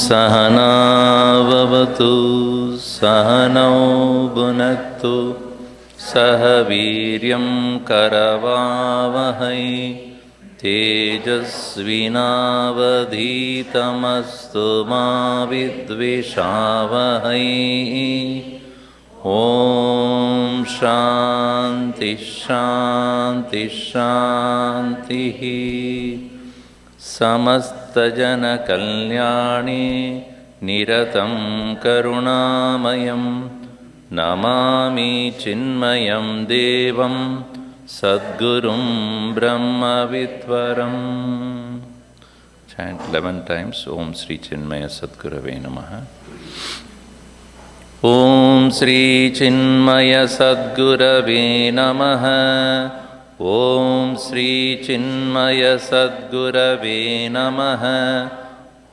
सहनाववतु सहनौ भुनक्तु सह वीर्यं करवावहै तेजस्विनावधीतमस्तु मा विद्विषावहै। ॐ शान्ति शान्ति शान्तिः। समस्तजनकल्याणे निरतं करुणामयं नमामि चिन्मयं देवं सद्गुरुं ब्रह्मविद्वरम्। Chant 11 times. Om Sri Chinmaya Sadgurave Namaha. Om Sri Chinmaya Sadgurave Namaha. Om Sri Chinmaya Sadgurave Namaha.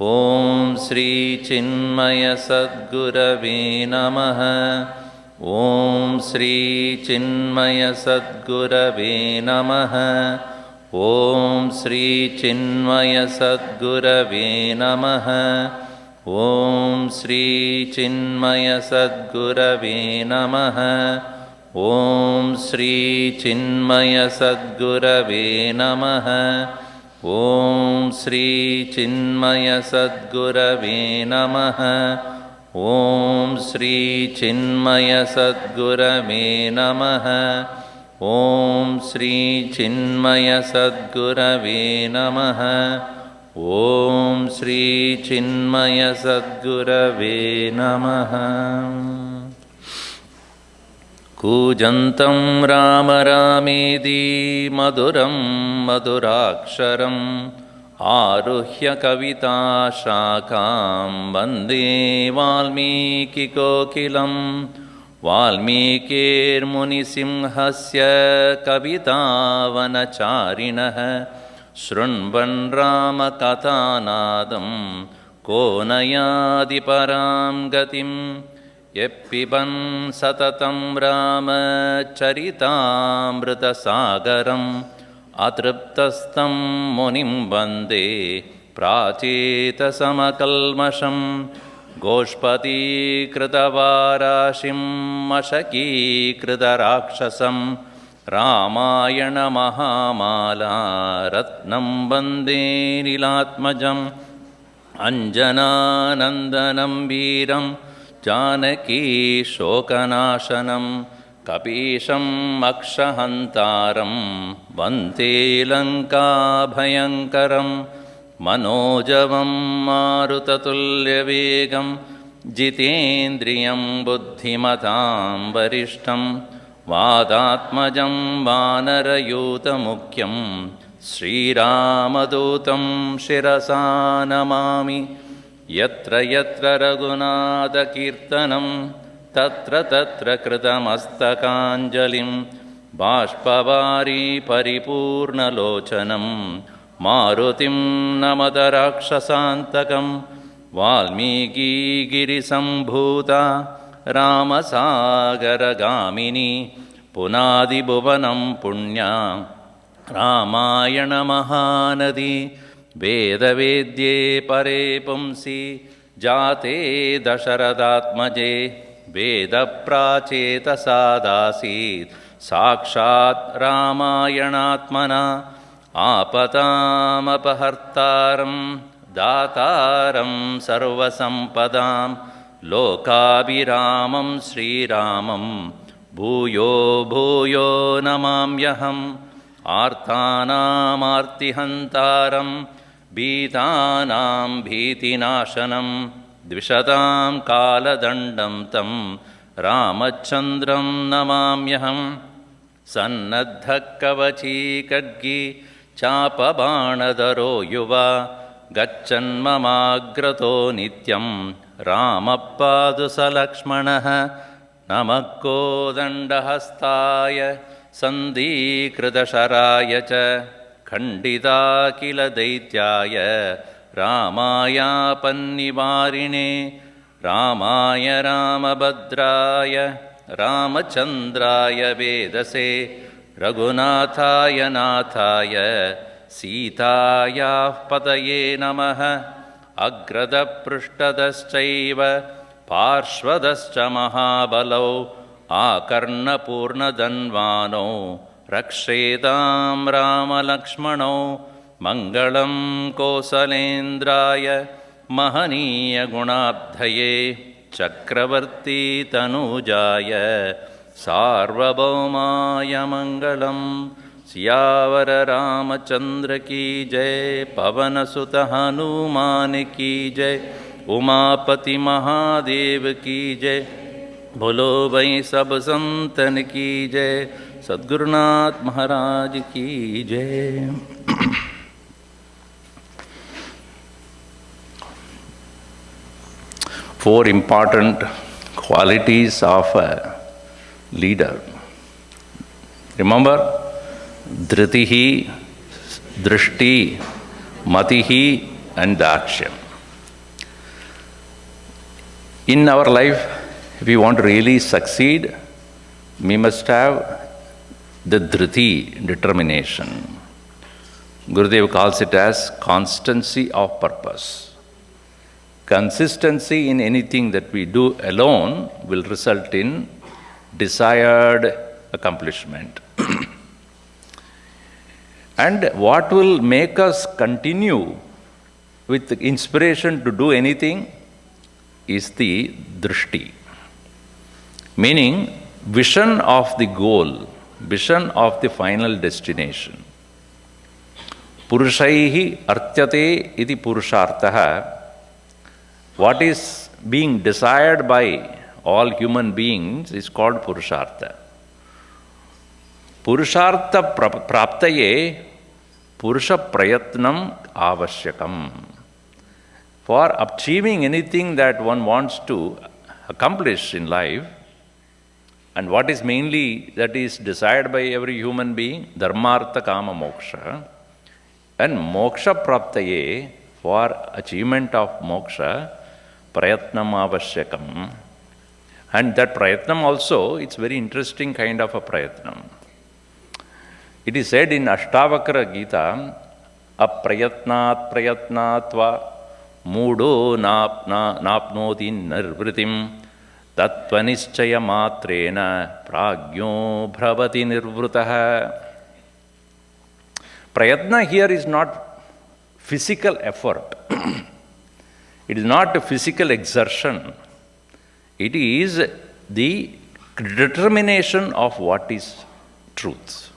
Om Sri Chinmaya Sadgurave Namaha. Om Sri Chinmaya Sadgurave Namaha. Om Sri Chinmaya Sadgurave Namaha. Om Sri Chinmaya Sadgurave Namaha. Om Sri Chinmaya Sadgurave Namaha. Om Sri Chinmaya Sadgurave Namaha. Om Sri Chinmaya Sadgurave Namaha. Om Sri Chinmaya Sadgurave Namaha. Om Sri Chinmaya Sadgurave Namaha. Kujantam Rama Ramedi Maduram Maduraksharam Aruhya Kavita Shakam Vande Valmiki Kokilam Valmikir Munisimhasya Kavita Vanacharinah Shrunvan Rama Kathanadam Konayadi Param Gatim Yeppiban Satatam Rama Charitamrita Sagaram Atriptastam Munim Bande Pracheta Samakalmasham Goshpati Kritavarashim Mashaki Kritarakshasam Ramayana Mahamala Ratnam Bande Nilatmajam Anjana Nandanam Veeram Janaki Shokanashanam Kapisham Akshahantaram Vante Lanka Bhayankaram Manojavam Marutatulya Jitendriyam Buddhimatam Varishtam Vadatmajam Vanarayuta Mukyam Sri Ramadutam Shirasa Namami Yatra Yatra Raghunatha Kirtanam Tatra Tatra Kritamastakāñjalim Bāshpavari Paripurna Lochanam Marutim Namata Rakshasantakam Valmiki Girisambhuta Ramasagara Gamini Punadi Bhuvanam Punya Ramayana Mahanadi Veda Vedye Pare Pumsi Jate Dasharadatmaje वेदप्राचेतसादासीत् साक्षात् रामायणात्मना आपतामपहर्तारं दातारं सर्वसम्पदां लोकाभिरामं श्रीरामं भूयो भूयो नमाम्यहम् आर्तानामार्तिहन्तारं भीतानां भीतिनाशनं द्विषतां कालदण्डं तं रामचन्द्रं नमाम्यहं सन्नद्धकवची खड्गी चापबाणधरो युवा गच्छन्ममाग्रतो नित्यं रामः लक्ष्मणः नमः कोदण्डहस्ताय सन्धीकृतशराय च खण्डिताखिलदैत्याय रामायापन्निवारिणे रामाय रामभद्राय रामचन्द्राय वेदसे रघुनाथाय नाथाय सीतायाः पतये नमः अग्रदपृष्ठदश्चैव पार्श्वदश्च महाबलौ आकर्णपूर्णधन्वानौ रक्षेतां रामलक्ष्मणौ मङ्गलं कोसलेन्द्राय महनीयगुणाब्धये चक्रवर्ती तनूजाय सार्वभौमाय मङ्गलं सियावर रामचन्द्र की जय पवन सुत हनुमान की जय उमापति महादेव की जय बोलो भाई सब संतन की जय सद्गुरुनाथ महाराज की जय। Four important qualities of a leader. Remember, dhritihi, drishti, matihi and dakshya. In our life, if we want to really succeed, we must have the dhriti, determination. Gurudev calls it as constancy of purpose. Consistency in anything that we do alone will result in desired accomplishment. And what will make us continue with the inspiration to do anything is the drishti. Meaning, vision of the goal, vision of the final destination. Purushaihi artyate iti purushartaha. What is being desired by all human beings is called purushartha. Purushartha praptaye purusha prayatnam avashyakam. For achieving anything that one wants to accomplish in life, and what is mainly that is desired by every human being, dharmartha kama moksha, and moksha praptaye, for achievement of moksha, prayatnam avashyakam. And that prayatnam also, it's very interesting kind of a prayatnam. It is said in Ashtavakra Gita, aprayatnat prayatnatva moodo napnoti nirvritim tatvanischaya matrena pragyo bhavati nirvrutaha. Prayatna here is not physical effort. It is not a physical exertion. It is the determination of what is truth.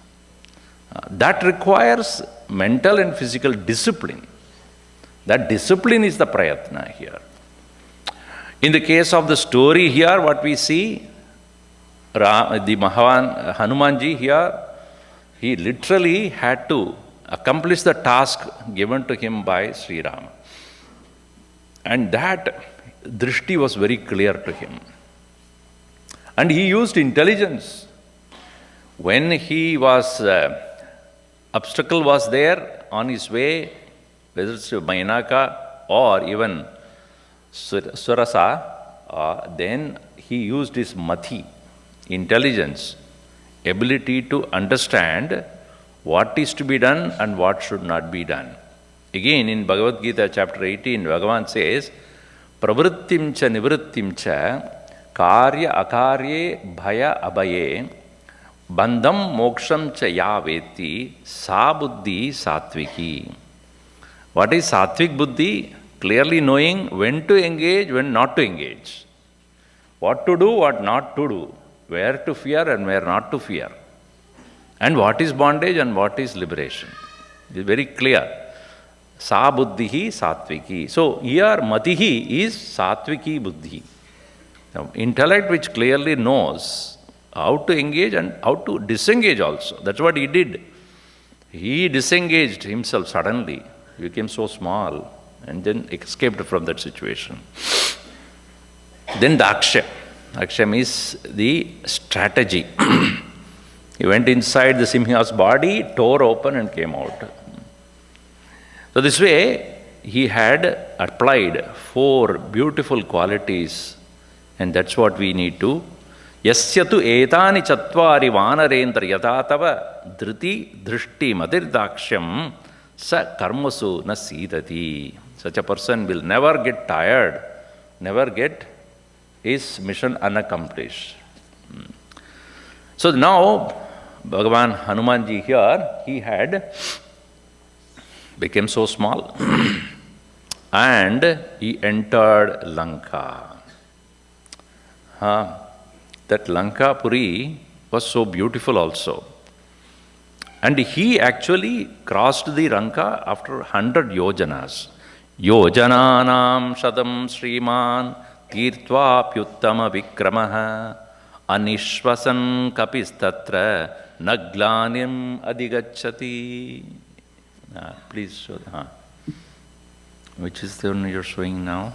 That requires mental and physical discipline. That discipline is the prayatna here. In the case of the story here, what we see, the Hanumanji here, he literally had to accomplish the task given to him by Sri Rama. And that drishti was very clear to him. And he used intelligence. When he was, obstacle was there on his way, whether it's Mainaka or even Surasa, then he used his mati, intelligence, ability to understand what is to be done and what should not be done. Again, in Bhagavad Gita chapter 18, Bhagavan says, pravrittim cha nivrittim cha karya akarye bhaya abhaye bandham moksham cha ya veti sa buddhi satviki. What is satvik buddhi? Clearly knowing when to engage, when not to engage. What to do, what not to do. Where to fear and where not to fear. And what is bondage and what is liberation. It is very clear. Sa buddhihi satviki. So here matihi is satviki buddhi. Now, intellect which clearly knows how to engage and how to disengage also. That's what he did. He disengaged himself suddenly. He became so small and then escaped from that situation. Then the Aksham. Aksham is the strategy. He went inside the Simha's body, tore open and came out. So this way, he had applied 4 beautiful qualities, and that's what we need to. Yasyatu etani chatvari vanarendra yatatava dhriti drishti madirdaksham sa karmasu na sidati. Such a person will never get tired, never get his mission unaccomplished. So now, Bhagavan Hanumanji here, he had became so small and he entered Lanka. That Lanka Puri was so beautiful also. And he actually crossed the Lanka after 100 yojanas. Yojananam shadam Sriman tirtva pyuttama vikramaha anishvasan kapistatra naglanim adigacchati. Please show. Which is the one you're showing now?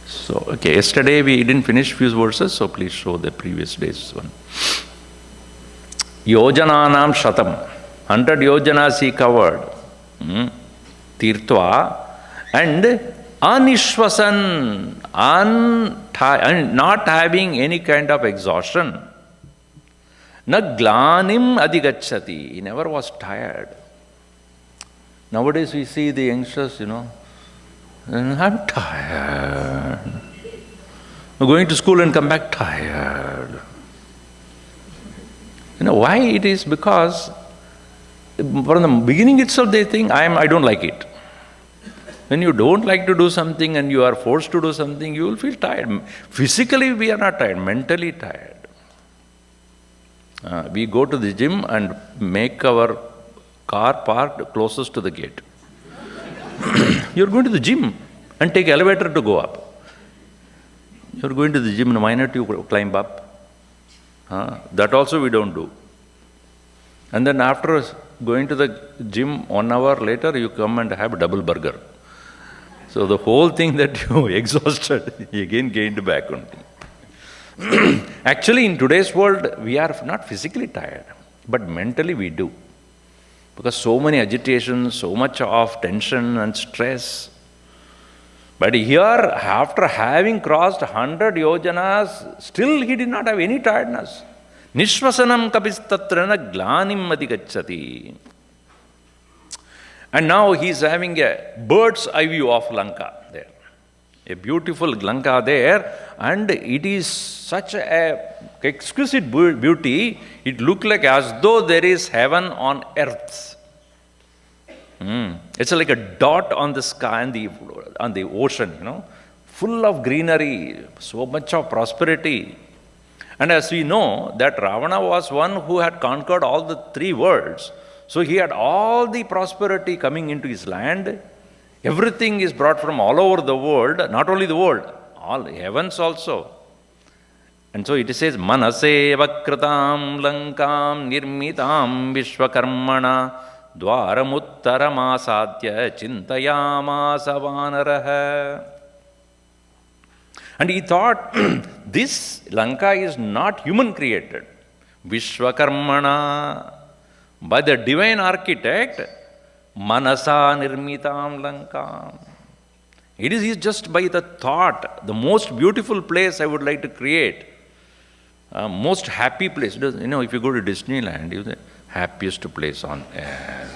So, okay, yesterday we didn't finish few verses, so please show the previous day's one. Yojananam shatam. 100 yojanas he covered. Tirtva. And anishvasan. Not having any kind of exhaustion. Na glanim adigacchati. He never was tired. Nowadays we see the youngsters, I'm tired. I'm going to school and come back tired. Why it is? Because from the beginning itself they think, I don't like it. When you don't like to do something and you are forced to do something, you will feel tired. Physically we are not tired, mentally tired. We go to the gym and make our car parked closest to the gate. You're going to the gym and take elevator to go up. You're going to the gym and why not you climb up? That also we don't do. And then after going to the gym 1 hour later, you come and have a double burger. So the whole thing that you exhausted, you again gained back only. Actually, in today's world, we are not physically tired, but mentally we do. Because so many agitations, so much of tension and stress. But here, after having crossed 100 yojanas, still he did not have any tiredness. Nishvasanam kapistatrana glanim adigacchati. And now he is having a bird's eye view of Lanka there. A beautiful Lanka there, and it is such a exquisite beauty, it looked like as though there is heaven on earth. It's like a dot on the sky and on the ocean, full of greenery, so much of prosperity. And as we know, that Ravana was one who had conquered all the 3 worlds. So he had all the prosperity coming into his land. Everything is brought from all over the world, not only the world, all heavens also. And so it says, Manase vakratam lankam nirmitam vishvakarmana dvaramuttaramasatya chintayamasa vanaraha. And he thought, this Lanka is not human created. Vishvakarmana, by the divine architect, Manasa nirmitam lankam. It is just by the thought, the most beautiful place I would like to create. Most happy place. If you go to Disneyland, it's the happiest place on earth.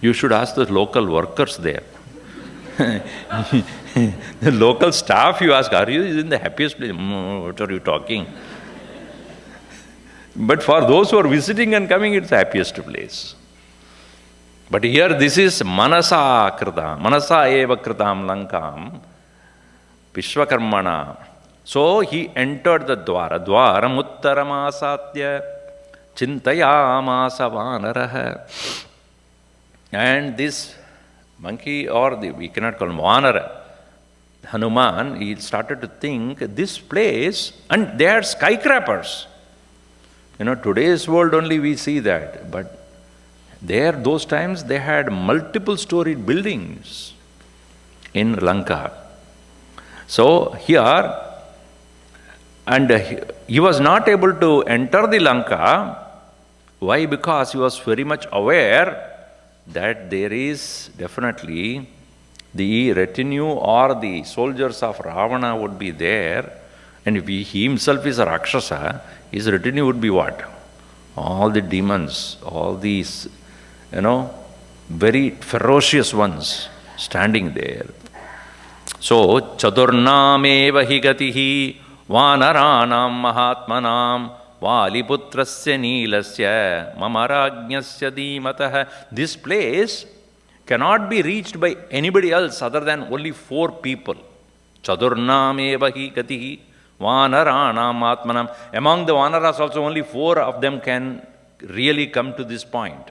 You should ask the local workers there. The local staff, you ask, are you in the happiest place? What are you talking? But for those who are visiting and coming, it's the happiest place. But here this is manasa krita, manasa eva kritam lankam, Vishwakarmana. So he entered the dwara, dwaram uttaramasatya, chintayamasa vanaraha. And this monkey, or we cannot call him Vanara, Hanuman, he started to think this place, and they had skyscrapers. Today's world only we see that, but there, those times, they had multiple storied buildings in Lanka. So here, and he was not able to enter the Lanka. Why? Because he was very much aware that there is definitely the retinue or the soldiers of Ravana would be there, and if he himself is a Rakshasa, his retinue would be what? All the demons, all these, very ferocious ones standing there. So, Chadurnameva hi gatihi vanaranam mahatmanam Valiputrasya Neelasya Mamarajnasya Dhimatah. This place cannot be reached by anybody else other than only 4 people. Chadurnameva hi gatihi Vanaranam Atmanam. Among the Vanaras also only 4 of them can really come to this point.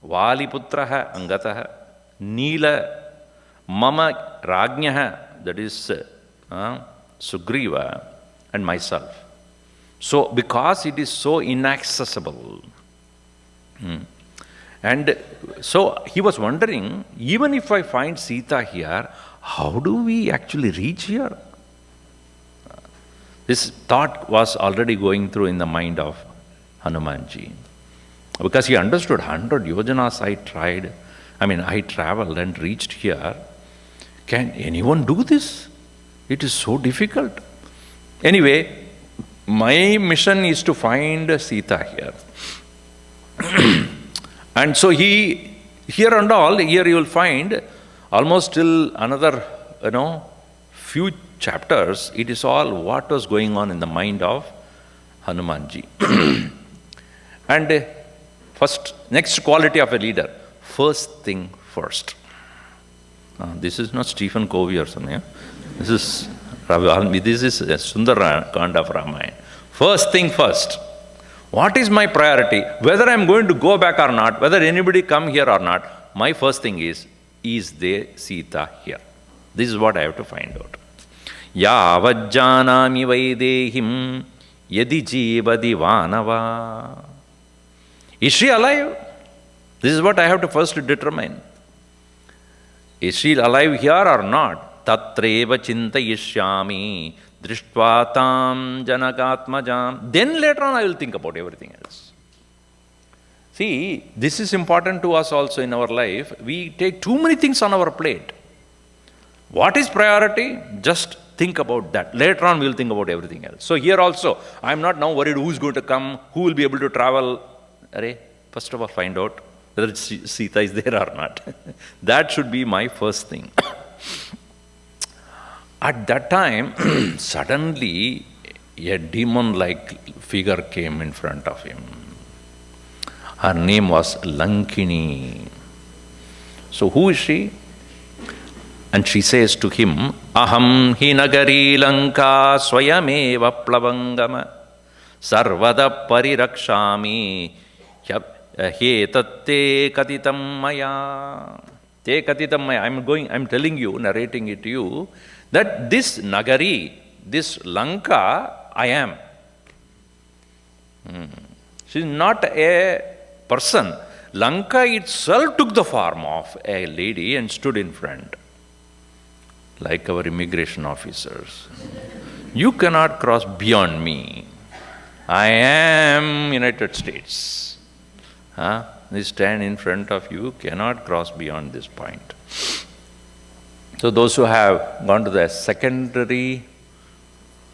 Valiputraha Angataha, Neela Mama Rajnyaha, that is Sugriva, and myself. So, because it is so inaccessible, and so he was wondering, even if I find Sita here, how do we actually reach here? This thought was already going through in the mind of Hanumanji. Because he understood 100 yojanas I traveled and reached here. Can anyone do this? It is so difficult. Anyway, my mission is to find Sita here. And so here you will find almost till another, few chapters, it is all what was going on in the mind of Hanumanji. And next quality of a leader, first thing first. This is not Stephen Covey or something. This is Sundara Kanda of Ramayana. First thing first. What is my priority? Whether I am going to go back or not, whether anybody come here or not, my first thing is there Sita here? This is what I have to find out. Yavajjanami vaidehim yadi jivadi vanava. Is she alive? This is what I have to first determine. Is she alive here or not? Tatreva chintayishyami drishtvatam janakatmajam. Then later on I will think about everything else. See, this is important to us also in our life. We take too many things on our plate. What is priority? Just think about that. Later on we will think about everything else. So here also, I am not now worried who is going to come, who will be able to travel. First of all, find out whether Sita is there or not. That should be my first thing. At that time, suddenly a demon-like figure came in front of him. Her name was Lankini. So who is she? And she says to him, Aham hi nagari lanka swayameva plavangama sarvada parirakshami he tatte katitam maya. Te katitam maya. I'm telling you, narrating it to you, that this nagari, this Lanka, I am. She is not a person. Lanka itself took the form of a lady and stood in front, like our immigration officers. You cannot cross beyond me. I am United States. They stand in front of you, cannot cross beyond this point. So those who have gone to the secondary,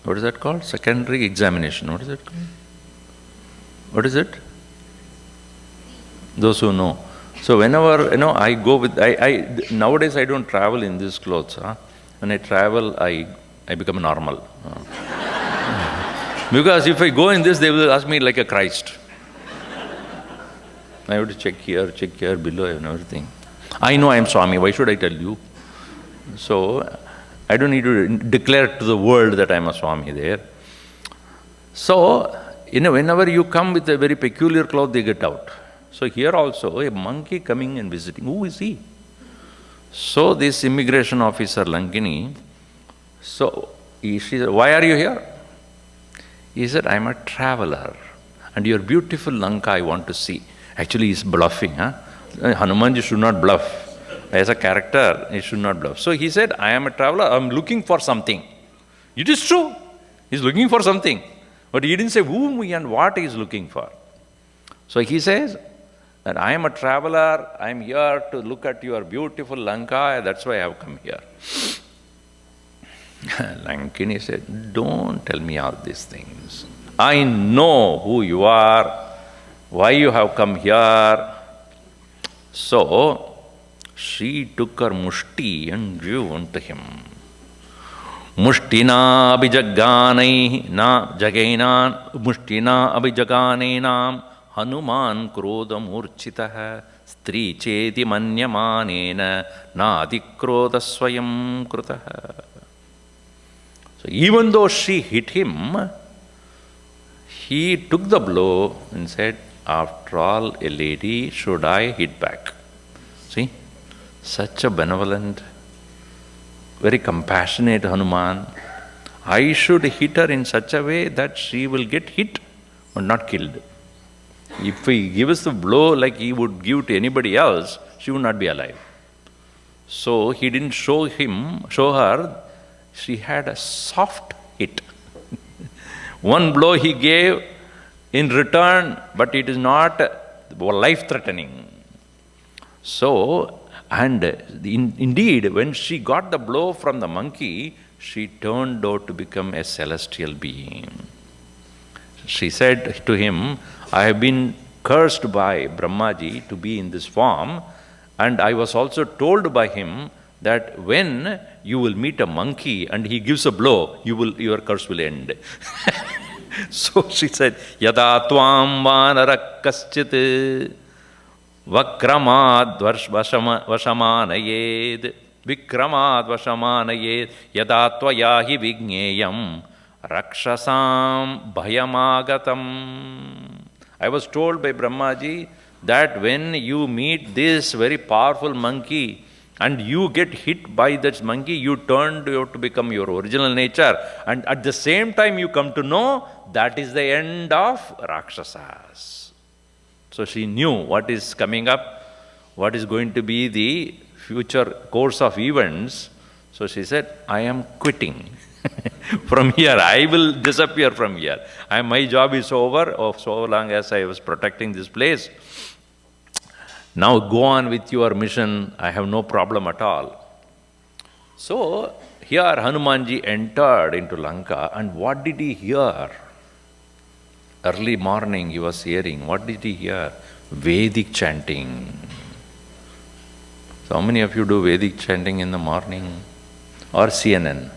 what is that called? Secondary examination. What is it called? What is it? Those who know. So whenever, I go with, nowadays I don't travel in these clothes. Huh? When I travel, I become normal. Because if I go in this, they will ask me like a Christ. I have to check here, below and everything. I know I am Swami, why should I tell you? So I don't need to declare to the world that I am a Swami there. So, whenever you come with a very peculiar cloth, they get out. So here also, a monkey coming and visiting, who is he? So this immigration officer, Lankini, she said, why are you here? He said, I am a traveler and your beautiful Lanka I want to see. Actually, he's bluffing. Huh? Hanumanji should not bluff. As a character, he should not bluff. So he said, I am a traveler, I am looking for something. It is true. He's looking for something. But he didn't say whom and what he is looking for. So he says that I am a traveler, I am here to look at your beautiful Lanka, that's why I have come here. Lankini said, don't tell me all these things. I know who you are, why you have come here. So she took her mushti and drew unto him. Mushtina abhijaganai na jagainan mushtina abhijaganinam Hanuman krodha murchitaha stri cheti manyamanena na adikrodha swayam krutaha. So even though she hit him, he took the blow and said, after all, a lady, should I hit back? See, such a benevolent, very compassionate Hanuman. I should hit her in such a way that she will get hit but not killed. If he gives the blow like he would give to anybody else, she would not be alive. So he didn't show her, she had a soft hit. One blow he gave in return, but it is not life-threatening. So, and indeed, when she got the blow from the monkey, she turned out to become a celestial being. She said to him, I have been cursed by Brahmaji to be in this form, and I was also told by him that when you will meet a monkey and he gives a blow, your curse will end. So she said, Yada tvam vanara kaschit vakramad vashamanayed vikramad vashamanayed yada tvayahi vigneyam rakshasam bhayamagatam. I was told by Brahmaji that when you meet this very powerful monkey and you get hit by that monkey, you turn to become your original nature. And at the same time, you come to know that is the end of Rakshasas. So she knew what is coming up, what is going to be the future course of events. So she said, I am quitting. From here, I will disappear from here. My job is over, so long as I was protecting this place. Now go on with your mission, I have no problem at all. So here Hanumanji entered into Lanka, and what did he hear? Early morning he was hearing, what did he hear? Vedic chanting. So how many of you do Vedic chanting in the morning? Or CNN?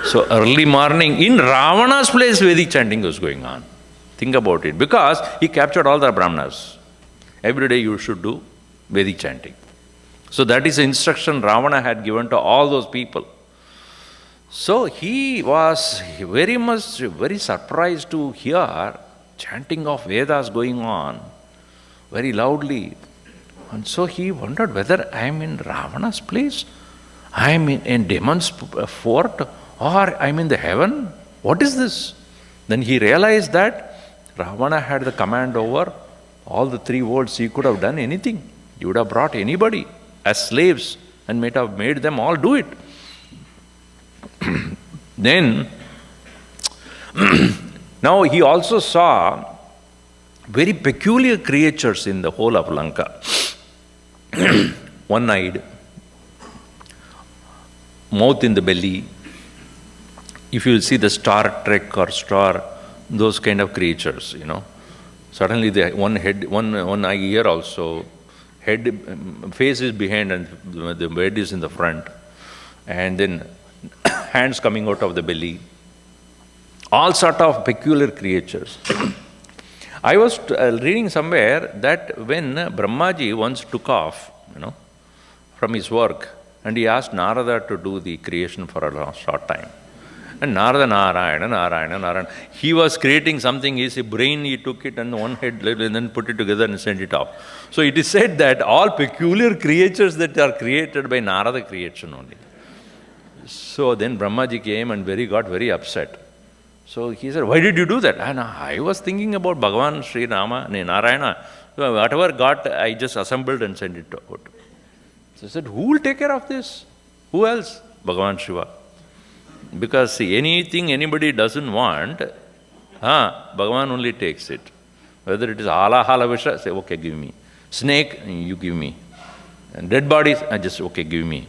So early morning, in Ravana's place, Vedic chanting was going on. Think about it, because he captured all the Brahmanas. Every day you should do Vedic chanting. So that is the instruction Ravana had given to all those people. So he was very surprised to hear chanting of Vedas going on very loudly. And so he wondered whether I am in Ravana's place, I am in demon's fort, or I am in the heaven. What is this? Then he realized that Ravana had the command over all the three worlds. He could have done anything. He would have brought anybody as slaves and might have made them all do it. Then, now he also saw very peculiar creatures in the whole of Lanka. One-eyed, mouth in the belly. If you see the Star Trek or those kind of creatures, Suddenly the one head, one eye here also, head, face is behind and the head is in the front. And then hands coming out of the belly. All sort of peculiar creatures. I was reading somewhere that when Brahmaji once took off, from his work, and he asked Narada to do the creation for a short time. And Narada, Narayana. He was creating something, his brain, he took it and one head and then put it together and sent it off. So it is said that all peculiar creatures that are created by Narada creation only. So then Brahmaji came and got very upset. So he said, why did you do that? And I was thinking about Bhagavan Sri Narayana. So whatever got, I just assembled and sent it out. So I said, who will take care of this? Who else? Bhagavan Shiva. Because anything anybody doesn't want, Bhagavan only takes it. Whether it is hala visha, say, okay, give me. Snake, you give me. And dead bodies, okay, give me.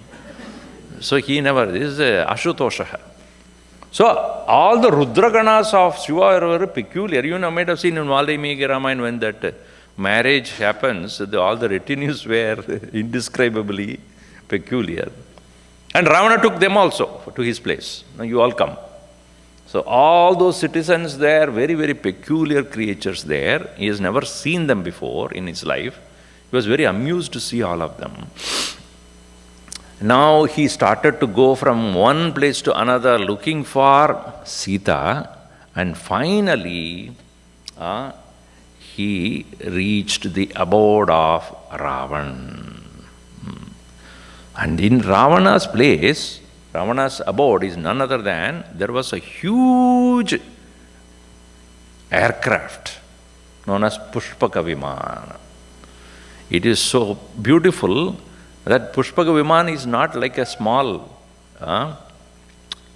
So he never, this is Ashutosha. So all the Rudraganas of Shiva are very peculiar. You might have seen in Valmiki Ramayana when that marriage happens, all the retinues were indescribably peculiar. And Ravana took them also to his place. Now you all come. So all those citizens there, very, very peculiar creatures there. He has never seen them before in his life. He was very amused to see all of them. Now he started to go from one place to another looking for Sita, and finally he reached the abode of Ravan. And in Ravana's place, Ravana's abode is none other than, there was a huge aircraft known as Pushpaka Vimana. It is so beautiful that Pushpaka Vimana is not like a small,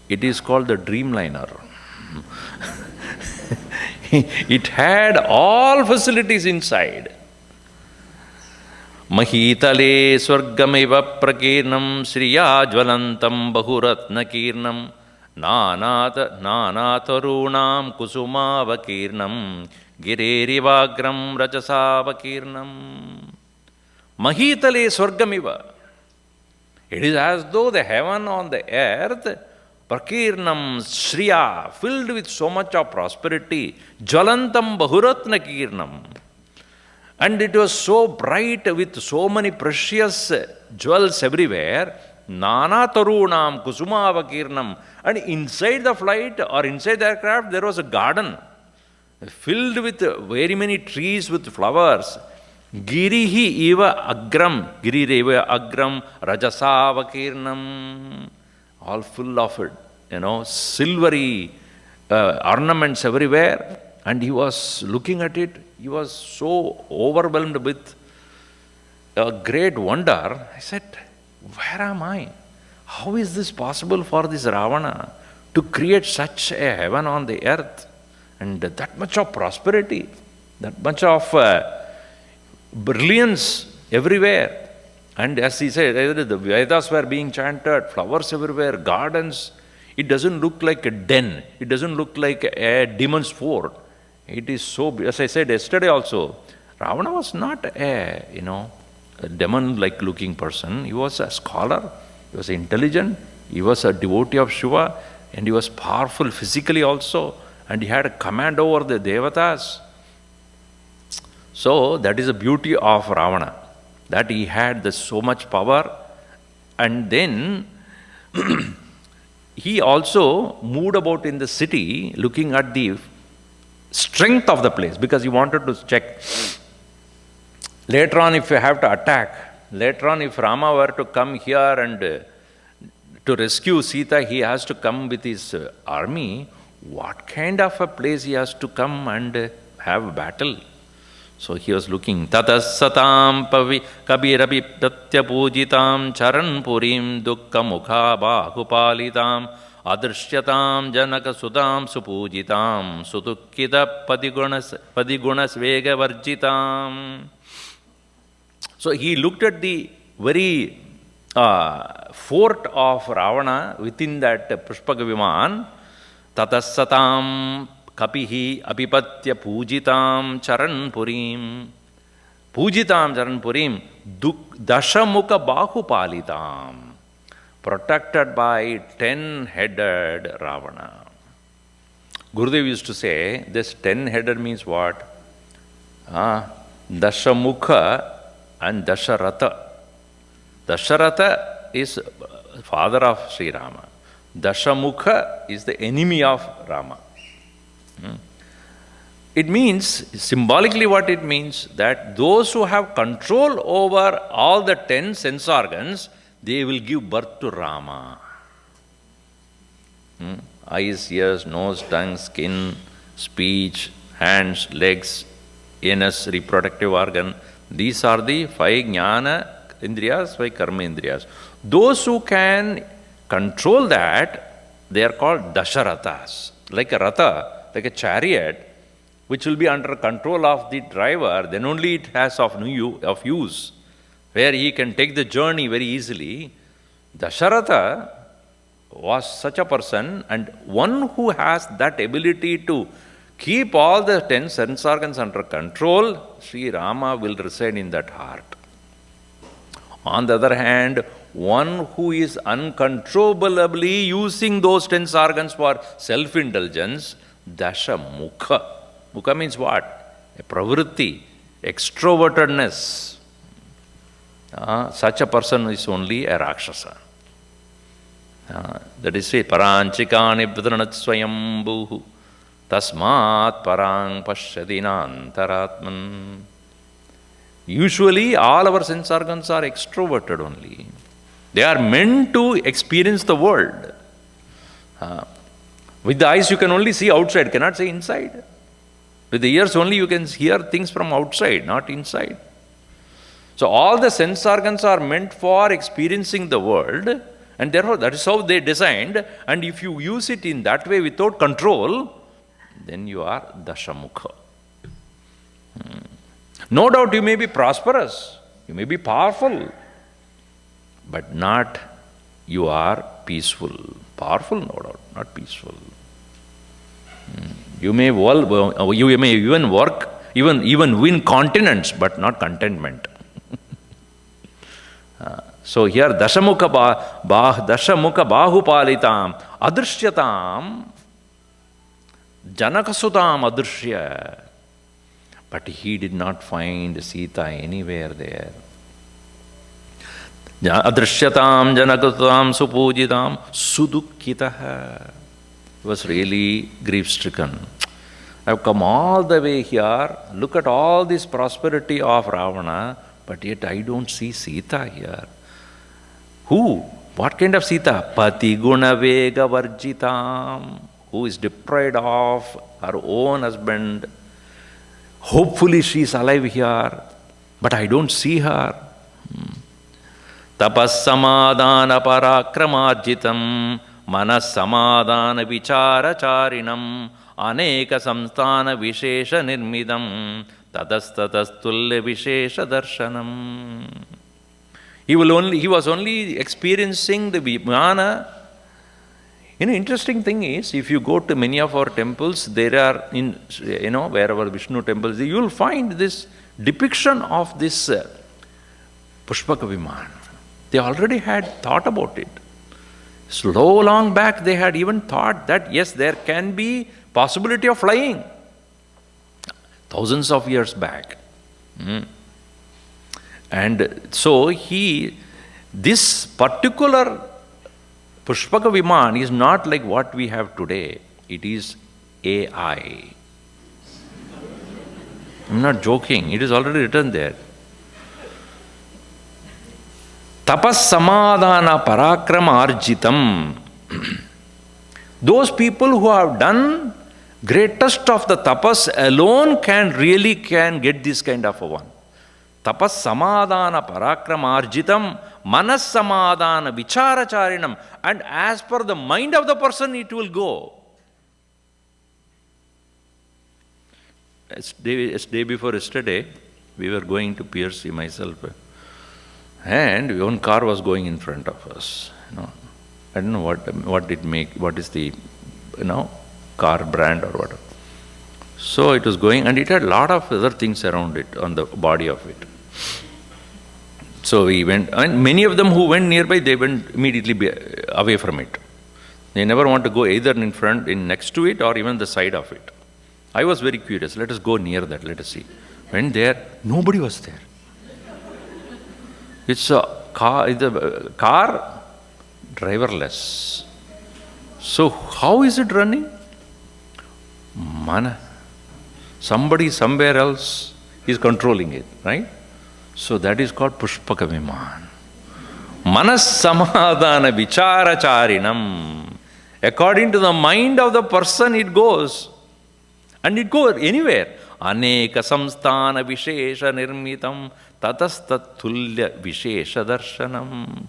it is called the Dreamliner. It had all facilities inside. Mahitale swargameva prakirnam sriya jvalantam bahuratna kirnam nanatarunam kusumavakirnam girerivagram rajasavakirnam. Mahitale swargamiva. It is as though the heaven on the earth, prakirnam shriya, filled with so much of prosperity, jvalantam bahuratna kirnam. And it was so bright with so many precious jewels everywhere. Nana tarunam kusumavakirnam. And inside the flight or inside the aircraft, there was a garden filled with very many trees with flowers. Girihi eva agram, girireva agram, rajasavakirnam. All full of it, silvery ornaments everywhere. And he was looking at it. He was so overwhelmed with a great wonder. I said, where am I? How is this possible for this Ravana to create such a heaven on the earth? And that much of prosperity, that much of brilliance everywhere. And as he said, the Vedas were being chanted, flowers everywhere, gardens. It doesn't look like a den. It doesn't look like a demon's fort. It is so, as I said yesterday also, Ravana was not a demon-like looking person. He was a scholar, he was intelligent, he was a devotee of Shiva, and he was powerful physically also, and he had a command over the Devatas. So that is the beauty of Ravana, that he had so much power. And then he also moved about in the city looking at the strength of the place, because he wanted to check. Later on, if you have to attack, later on if Rama were to come here and to rescue Sita, he has to come with his army. What kind of a place he has to come and have a battle? So he was looking. Tatas satam pavi kabirapi pratya pujitam charan purim dukkha mukha bahupalitam adrishyatam janaka sudam supujitam sutukkita padigunas vega varjitam. So he looked at the very fort of Ravana within that Pushpaka Viman. Tatas satam kapihi apipatya pujitam charan purim. Pujitam charan purim dashamukha bahupalitam. Protected by 10-headed Ravana. Gurudev used to say, this 10-headed means what? Dashamukha and Dasharatha. Dasharatha is father of Sri Rama. Dashamukha is the enemy of Rama. It means, symbolically what it means, that those who have control over all the 10 sense organs, they will give birth to Rama. Eyes, ears, nose, tongue, skin, speech, hands, legs, anus, reproductive organ. These are the 5 jnana indriyas, 5 karma indriyas. Those who can control that, they are called dasharathas. Like a ratha, like a chariot, which will be under control of the driver, then only it has of use, where he can take the journey very easily. Dasharatha was such a person, and one who has that ability to keep all the 10 sense organs under control, Sri Rama will reside in that heart. On the other hand, one who is uncontrollably using those 10 organs for self-indulgence, Dasha Mukha. Mukha means what? A pravritti, extrovertedness. Such a person is only a Rakshasa. That is it. Paranchikani vidranat swayambhuhu tasmat parang pashyadinantaratman. Usually, all our sense organs are extroverted only. They are meant to experience the world. With the eyes, you can only see outside, cannot see inside. With the ears only, you can hear things from outside, not inside. So, all the sense organs are meant for experiencing the world, and therefore, that is how they designed. And if you use it in that way without control, then you are Dashamukha. No doubt you may be prosperous, you may be powerful, but not you are peaceful. Powerful, no doubt, not peaceful. You may even work, even win continents, but not contentment. So here, Dashamukha Bahupalitam Adrishyatam Janakasutam Adrishya. But he did not find Sita anywhere there. Adrishyatam Janakasutam Supujitam Sudukkitaha. He was really grief-stricken. I have come all the way here, look at all this prosperity of Ravana, but yet I don't see Sita here. Who? What kind of Sita? Pati guna vega varjitam, who is deprived of her own husband. Hopefully she is alive here, but I don't see her. Tapas samadhana parakramarjitam manas samadhana vichara charinam aneka samstana vishesha nirmidam tadastatastulya vishesha darshanam. He was only experiencing the Vimana. Interesting thing is, if you go to many of our temples, there are, wherever Vishnu temples, you will find this depiction of this Pushpaka Viman. They already had thought about it. So long back, they had even thought that, yes, there can be possibility of flying. Thousands of years back. And so this particular Pushpaka Viman is not like what we have today. It is AI. I'm not joking. It is already written there. Tapas samadhana parakrama arjitam. Those people who have done greatest of the tapas alone can get this kind of a one. Tapas samadhana parakramarjitam manas samadhana vicharacharinam. And as per the mind of the person, it will go. Day before yesterday, we were going to PRC, myself, and one car was going in front of us. I don't know what it make, what is the car brand or whatever. So it was going, and it had a lot of other things around it, on the body of it. So we went, and many of them who went nearby, they went immediately away from it. They never want to go either in front, in next to it, or even the side of it. I was very curious. Let us go near that. Let us see. Went there. Nobody was there. It's a car driverless. So how is it running? Mana. Somebody somewhere else is controlling it, right? So that is called Pushpaka Viman. Manas Samadhana Vichara Charinam. According to the mind of the person, it goes. And it goes anywhere. Aneka samsthana vishesha nirmitam tatastat tulya vishesha darshanam.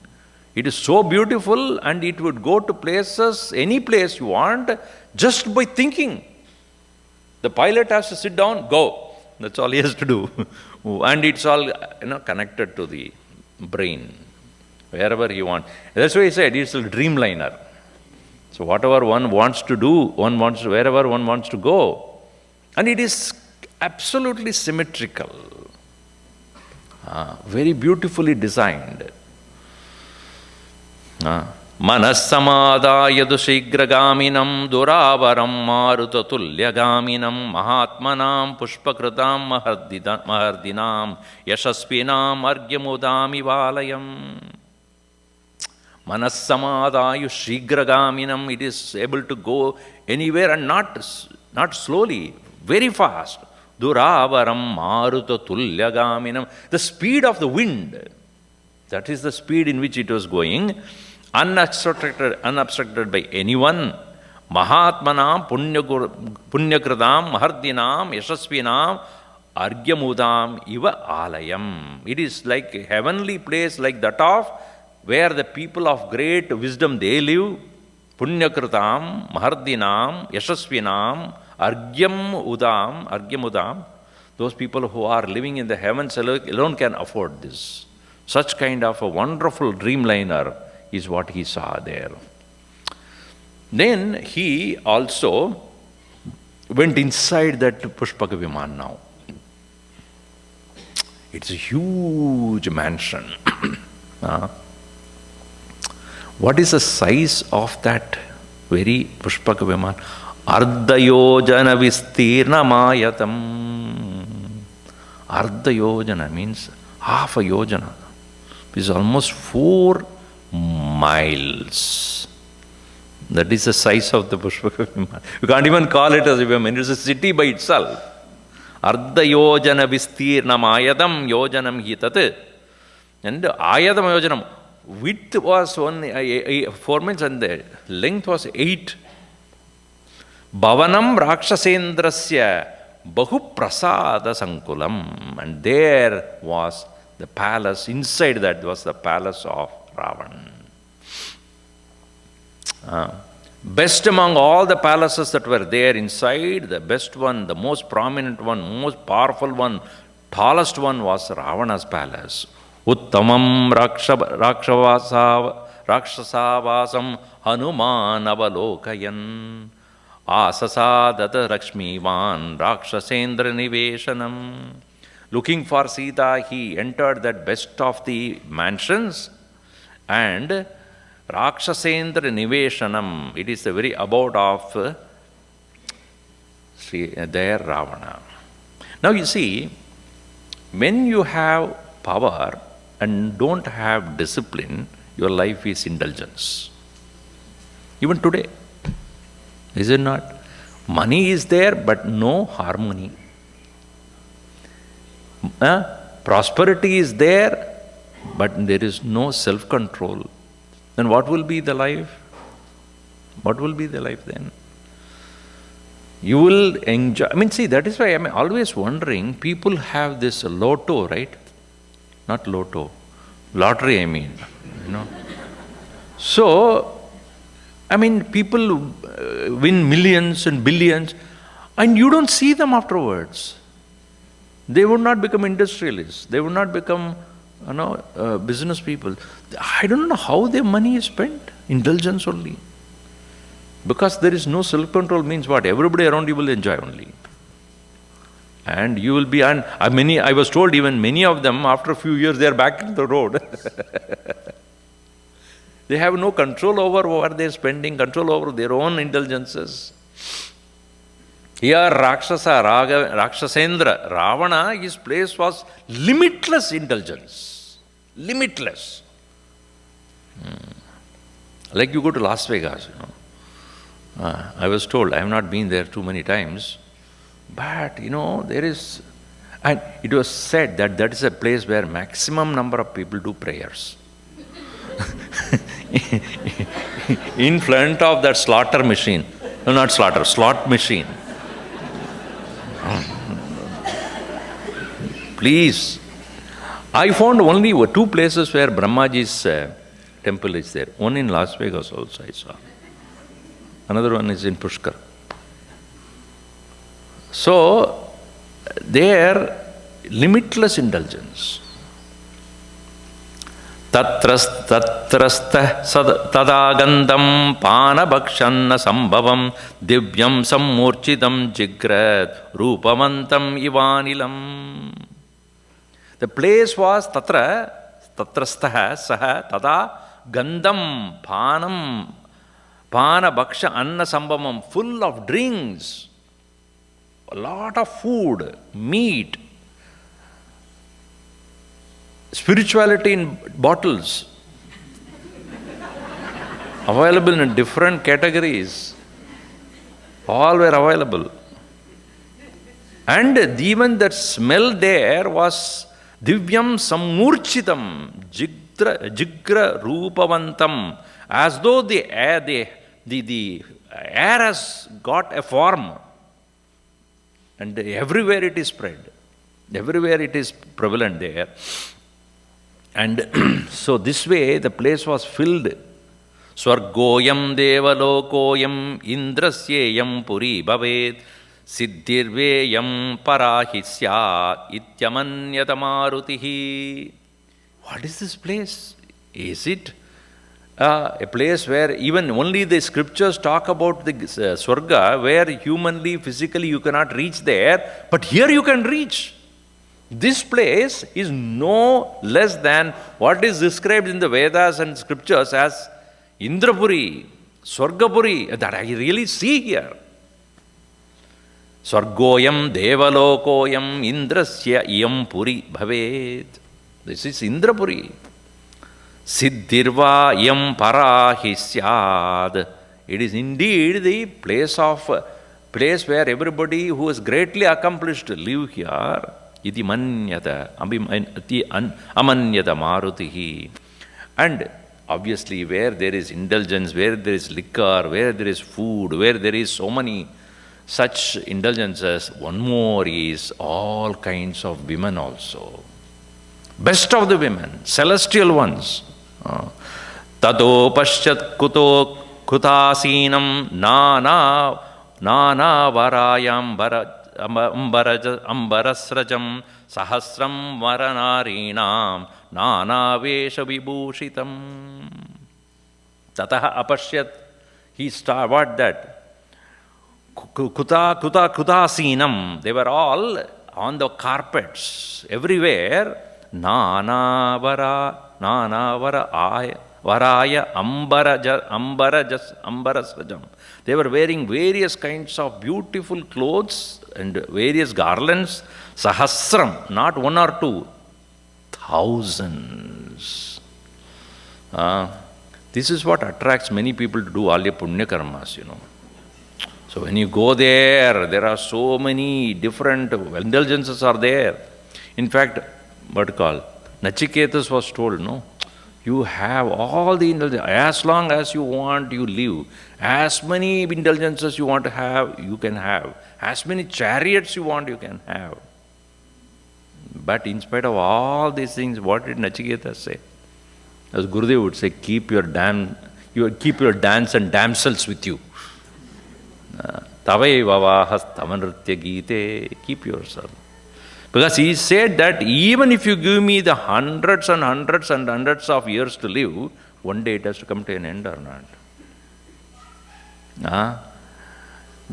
It is so beautiful, and it would go to places, any place you want, just by thinking. The pilot has to sit down, go. That's all he has to do. And it's all connected to the brain, wherever you want. That's why he said it's a dreamliner. So whatever one wants to do, wherever one wants to go. And it is absolutely symmetrical. Very beautifully designed. Manas samadayadu shigragaminam duravaram maruta tulyagaminam mahatmanam pushpakritam mahardinam yashasvinam argyamudami valayam. Manas samadayu shigragaminam, it is able to go anywhere and not slowly, very fast. Duravaram maruta tulyagaminam, the speed of the wind. That is the speed in which it was going. Unobstructed by anyone. Mahatmanam punyakritam mahardinam yashasvinam argyamudam iva alayam. It is like a heavenly place like that of where the people of great wisdom they live. Punyakritam mahardinam yashasvinam argyamudam. Those people who are living in the heavens alone can afford this. Such kind of a wonderful dreamliner is what he saw there. Then he also went inside that Pushpaka Viman now. It's a huge mansion. What is the size of that very Pushpaka Viman? Ardhayojana vistirna mayatam. Ardhayojana means half a yojana. It's almost 4 miles. That is the size of the Pushpaka Viman. You can't even call it as a Viman. It's a city by itself. Ardha yojana vistirnam ayatam yojanam hitat. And ayatam yojanam. Width was 4 miles and the length was 8. Bhavanam rakshasendrasya bahu prasada sankulam. And there was the palace. Inside that was the palace of Ravan. Best among all the palaces that were there inside, the best one, the most prominent one, most powerful one, tallest one was Ravana's palace. Uttamam rakshasavasam hanuman avalokayan asasadata rakshmivan rakshasendra niveshanam. Looking for Sita, he entered that best of the mansions, and Rakshasendra Niveshanam, it is the very abode of their Ravana. Now you see, when you have power and don't have discipline, your life is indulgence. Even today, is it not? Money is there, but no harmony. Prosperity is there, but there is no self-control. Then what will be the life? What will be the life then? You will enjoy. See, that is why I'm always wondering, people have this lotto, right? Not lotto, lottery, So, people win millions and billions, and you don't see them afterwards. They would not become industrialists. They would not become, business people. I don't know how their money is spent. Indulgence only. Because there is no self-control means what? Everybody around you will enjoy only. And you will be, and I was told even many of them, after a few years, they are back in the road. They have no control over what they are spending, control over their own indulgences. Here, Rakshasendra, Ravana, his place was limitless indulgence. Limitless. Like you go to Las Vegas, I was told, I have not been there too many times, but there is, and it was said that that is a place where maximum number of people do prayers. In front of that slaughter machine. No, not slaughter, slot machine. Please. I found only 2 places where Brahmaji's temple is there. One in Las Vegas also I saw. Another one is in Pushkar. So, there, limitless indulgence. Tatrastha tadagandam panabhakshanna sambhavam divyam sammurchitam jigrat rupamantam ivanilam. The place was tatrastha saha tada gandam panabhaksha anna sambhavam, full of drinks, a lot of food, meat, spirituality in bottles, available in different categories, all were available. And even that smell there was divyam sammurchitam, jigra rupavantam, as though the air has got a form, and everywhere it is spread, everywhere it is prevalent there. And so this way the place was filled. Swargoyam devalokoyam indrasyeyam puri bhavet siddhirveyam parahisya ityamanyata marutihi. What is this place? Is it a place where even only the scriptures talk about the Swarga, where humanly, physically you cannot reach there, but here you can reach. This place is no less than what is described in the Vedas and scriptures as Indrapuri, Swargapuri, that I really see here. Swargoyam devalokoyam indrasya iyam puri bhavet. This is Indrapuri. Siddhirva yam parahisyad. It is indeed the place where everybody who is greatly accomplished live here. Iti manyata, amanyata marutihi. And obviously where there is indulgence, where there is liquor, where there is food, where there is so many such indulgences, one more is all kinds of women also. Best of the women, celestial ones. Tato paschat kuto kutasinam nana varayam ambarasrajam sahasram varanarinam nanavesha vibhushitam. Tataha apashyat, he what that? Kutasinam, they were all on the carpets everywhere. Varaya ambarasrajam. They were wearing various kinds of beautiful clothes and various garlands. Sahasram, not 1 or 2, thousands. This is what attracts many people to do all the punya karmas, So when you go there, there are so many different indulgences are there. In fact, Nachiketas was told, no? You have all the indulgences. As long as you want, you live. As many indulgences you want to have, you can have. As many chariots you want, you can have. But in spite of all these things, what did Nachiketas say? As Gurudev would say, keep your dance and damsels with you. Tavai vavahas tamanritya gite, keep yourself. Because he said that even if you give me the hundreds and hundreds and hundreds of years to live, one day it has to come to an end or not.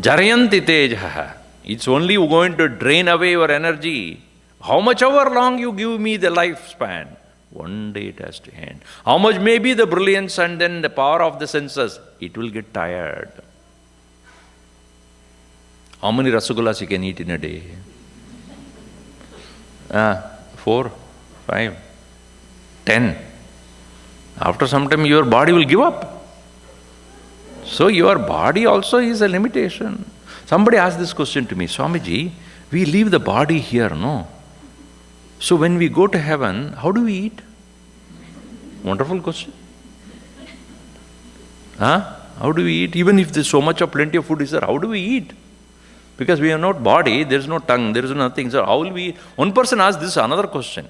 Jarayanti tejaha It's only going to drain away your energy. How much ever long you give me the lifespan, one day it has to end. How much may be the brilliance and then the power of the senses, it will get tired. How many rasagullas you can eat in a day? 4, 5, 10. After some time your body will give up. So your body also is a limitation. Somebody asked this question to me, Swamiji, we leave the body here, no? So when we go to heaven, how do we eat? Wonderful question. How do we eat? Even if there's so much of plenty of food is there, how do we eat? Because we have no body, there is no tongue, there is nothing. So how will we? One person asked this another question.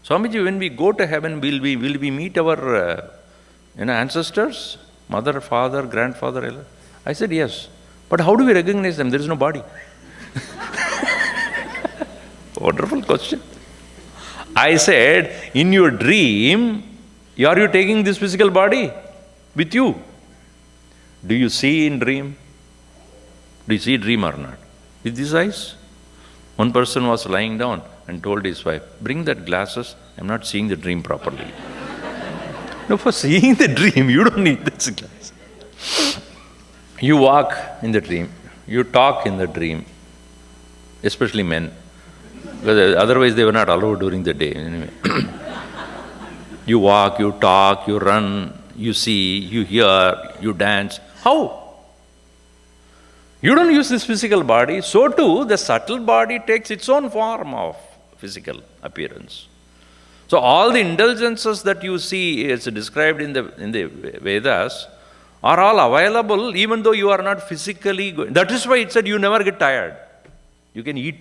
Swamiji, when we go to heaven, will we meet our ancestors? Mother, father, grandfather? I said yes. But how do we recognize them? There is no body. Wonderful question. I said, in your dream, are you taking this physical body with you? Do you see in dream? Do you see dream or not? With these eyes? One person was lying down and told his wife, bring that glasses, I'm not seeing the dream properly. No, for seeing the dream, you don't need this glass. You walk in the dream, you talk in the dream, especially men, because otherwise they were not allowed during the day. Anyway. You walk, you talk, you run, you see, you hear, you dance. How? You don't use this physical body, so too the subtle body takes its own form of physical appearance. So all the indulgences that you see is described in the Vedas are all available even though you are not physically going. That is why it said you never get tired. You can eat,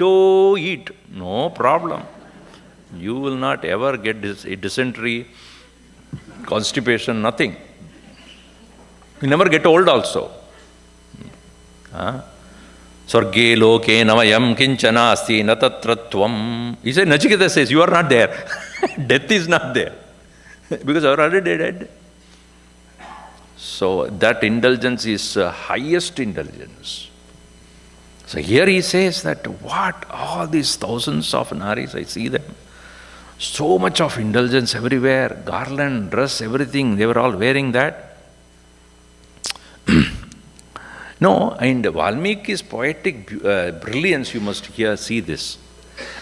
no problem. You will not ever get dysentery, constipation, nothing. You never get old also. Sarge loke navayam kinchana asti natatratvam. He said, Nachiketa says, you are not there. Death is not there. Because you are already dead. So that indulgence is highest indulgence. So here he says that what? All these thousands of naris, I see them. So much of indulgence everywhere. Garland, dress, everything. They were all wearing that. No, and Valmiki's poetic brilliance, you must see this.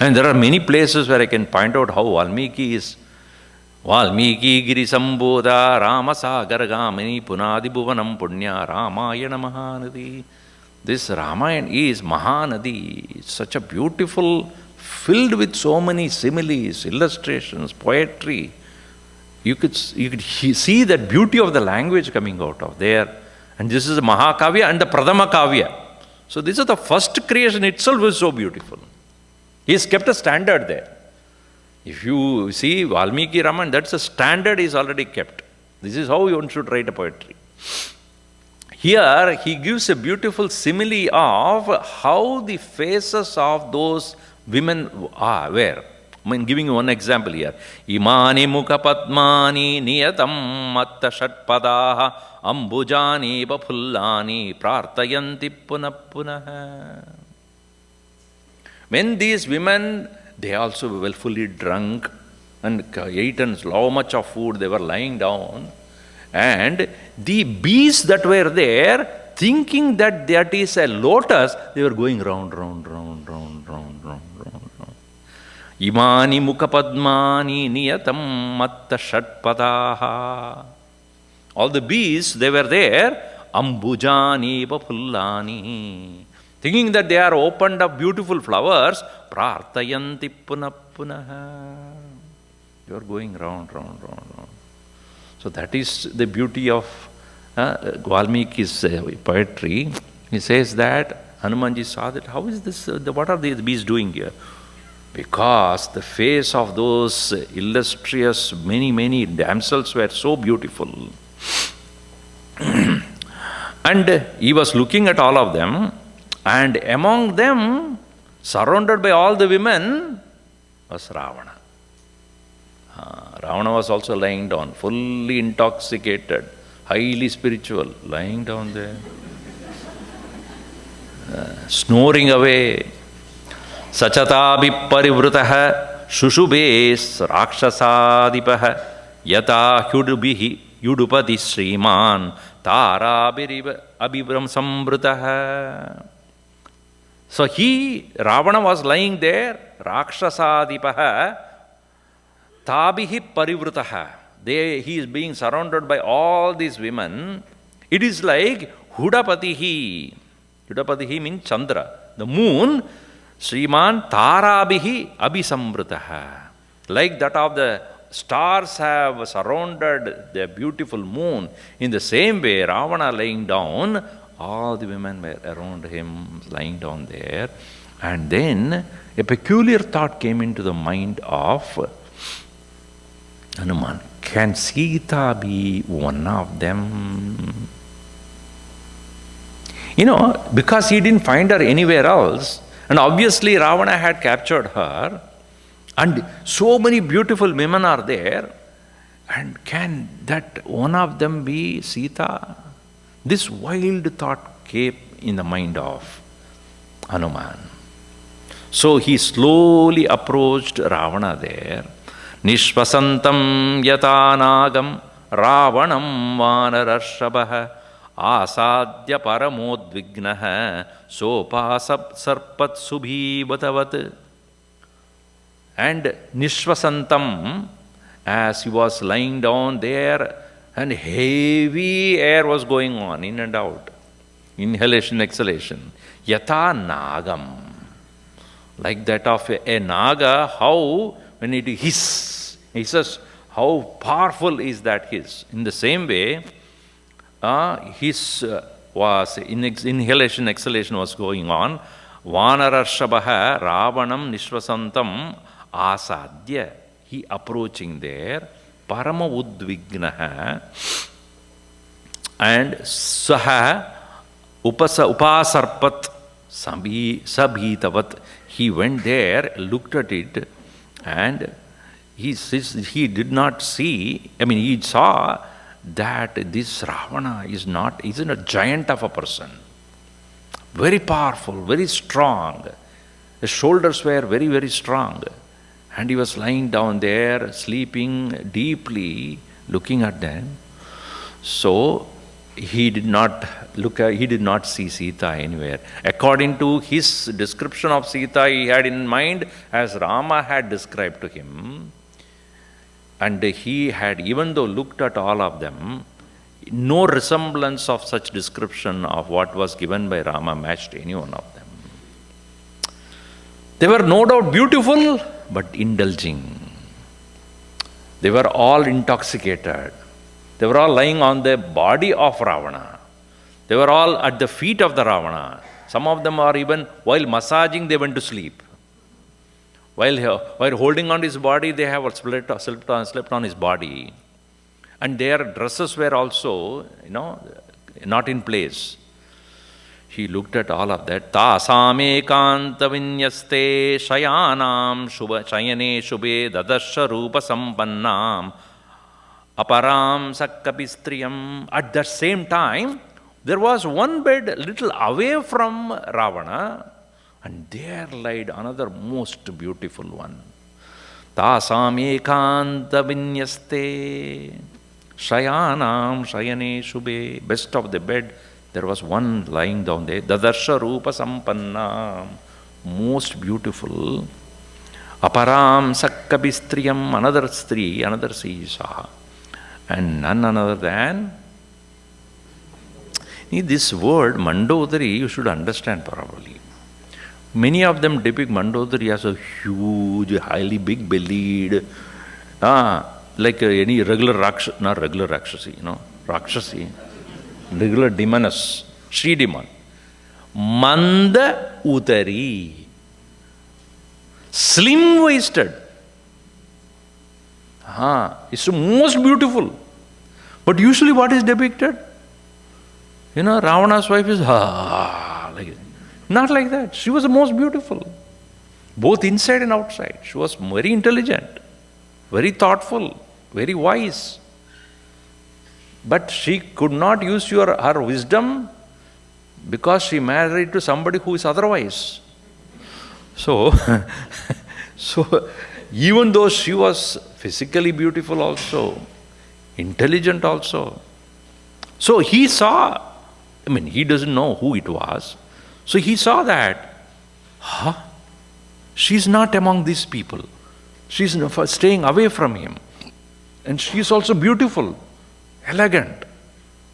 And there are many places where I can point out how Valmiki is. Valmiki Giri Sambodha Rama Sagargamini Punadi Bhuvanam Punya Ramayana Mahanadi. This Ramayana is Mahanadi. It's such a beautiful, filled with so many similes, illustrations, poetry. You could see that beauty of the language coming out of there. And this is the Mahakavya and the Pradama Kavya. So this is the first creation itself is so beautiful. He has kept a standard there. If you see Valmiki Ramayana, that's a standard is already kept. This is how one should write a poetry. Here he gives a beautiful simile of how the faces of those women were. I mean, giving you one example here. Imani mukha padmani niyatam matta shatpadaha ambujani bapullani prartayanti punapunaha. When these women, they also were fully drunk and eaten so much of food, they were lying down. And the bees that were there, thinking that that is a lotus, they were going round. Imani mukha padmani niyatam matta shatpadaha. All the bees, they were there, ambujani bapullani. Thinking that they are opened up beautiful flowers, prartayanti punapunaha. You are going round. So that is the beauty of Valmiki's poetry. He says that Hanumanji saw that, how is this, what are these bees doing here? Because the face of those illustrious, many damsels were so beautiful. And he was looking at all of them, and among them, surrounded by all the women, was Ravana. Ravana was also lying down, fully intoxicated, highly spiritual, lying down there. snoring away. Sachatabi parivritah shushubes rakshasadipah yata yudupati sriman tarabiriva abhibram sambrutah. So Ravana was lying there, Rakshasadipah, Tabihi Parivrutaha. He is being surrounded by all these women. It is like Hudapatihi. Hudapatihi means Chandra. The moon, Sriman Tarabihi Abhisambrutaha. Like that of the stars have surrounded the beautiful moon. In the same way, Ravana lying down, all the women were around him, lying down there. And then a peculiar thought came into the mind of Hanuman. Can Sita be one of them? Because he didn't find her anywhere else, and obviously Ravana had captured her, and so many beautiful women are there, and can that one of them be Sita? This wild thought came in the mind of Hanuman. So he slowly approached Ravana there. Nishvasantam yatanagam Ravanam vanarashabah asadya paramodvignaha sopasab sarpat subhivatavat. And Nishvasantam, as he was lying down there, and heavy air was going on, in and out. Inhalation, exhalation. Yata nagam. Like that of a naga, how when it hisses, how powerful is that hiss. In the same way, hiss was, inhalation, exhalation was going on. Vanarashabha Ravanam Nishvasantam asadya. He approaching there. Parama udvignaha, and saha upasarpat sabhitavat. He went there, looked at it, and he did not see, he saw that this Ravana isn't a giant of a person. Very powerful, very strong. His shoulders were very, very strong. And he was lying down there, sleeping deeply, looking at them. So he did not see Sita anywhere. According to his description of Sita, he had in mind as Rama had described to him. And he had, even though looked at all of them, no resemblance of such description of what was given by Rama matched any one of them. They were no doubt beautiful, but indulging. They were all intoxicated. They were all lying on the body of Ravana. They were all at the feet of the Ravana. Some of them are even, while massaging, they went to sleep. While holding on his body, they have slept on his body. And their dresses were also, not in place. He looked at all of that. Tasame kanta vinyaste shayanam shayane shubhe dadasha rupa sampannam aparam sakkapistriyam. At the same time, there was one bed little away from Ravana, and there laid another most beautiful one. Tasame kanta vinyaste shayanam shayane shubhe. Best of the bed, there was one lying down there. Dadarsha Rupa Sampanna, most beautiful. Aparam Sakkabistriyam, another Stri, another Sisa. And none other than. This word Mandodari, you should understand probably. Many of them depict Mandodari as a huge, highly big bellied, like any regular Rakshasi, not regular Rakshasi, Rakshasi. Regular demoness, Sri demon. Manda Utari. Slim-waisted. It's the most beautiful. But usually what is depicted? Ravana's wife is like not like that. She was the most beautiful. Both inside and outside. She was very intelligent, very thoughtful, very wise. But she could not use her wisdom because she married to somebody who is otherwise. So, so even though she was physically beautiful also, intelligent also, so he saw, he doesn't know who it was. So he saw that, she's not among these people. She's staying away from him. And she's also beautiful, elegant,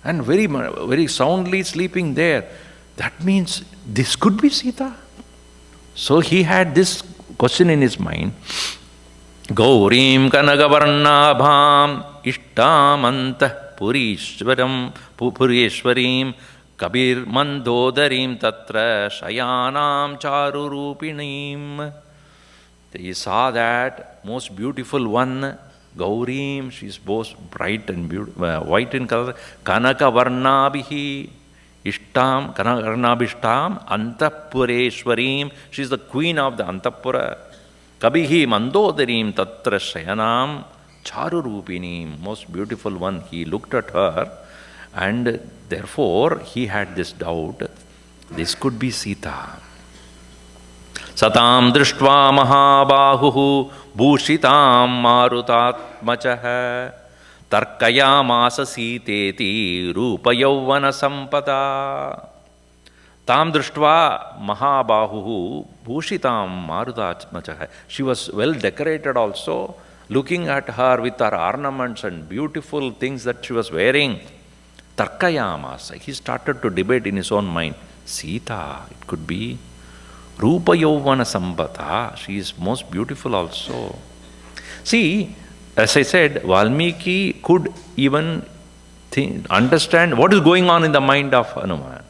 and very, very soundly sleeping there. That means this could be Sita. So he had this question in his mind. Gaurim kanagavarnabham ishtamantah purishwarim kabir mandodarim tatra shayanam charurupinim. He saw that most beautiful one, Gaurim, she's both bright and white in color, Kanakavarnabhihi Ishtam, Kanakarnabhishtam, Antapureshwarim, she's the queen of the Antapura. Kabihi Mandodarim Tatra Shayanam Charurupinim, most beautiful one. He looked at her and therefore he had this doubt, this could be Sita. Satam drishtva mahabahuhu bhushitam marutatmachaha tarkayamasa siteti rupa yavvana sampada. Tam drishtva mahabahuhu bhushitam marutatmachaha. She was well decorated also, looking at her with her ornaments and beautiful things that she was wearing. Tarkayamasa. He started to debate in his own mind. Sita, it could be. Rupa Yavvana Sambata, she is most beautiful also. See, as I said, Valmiki could even understand what is going on in the mind of Hanuman.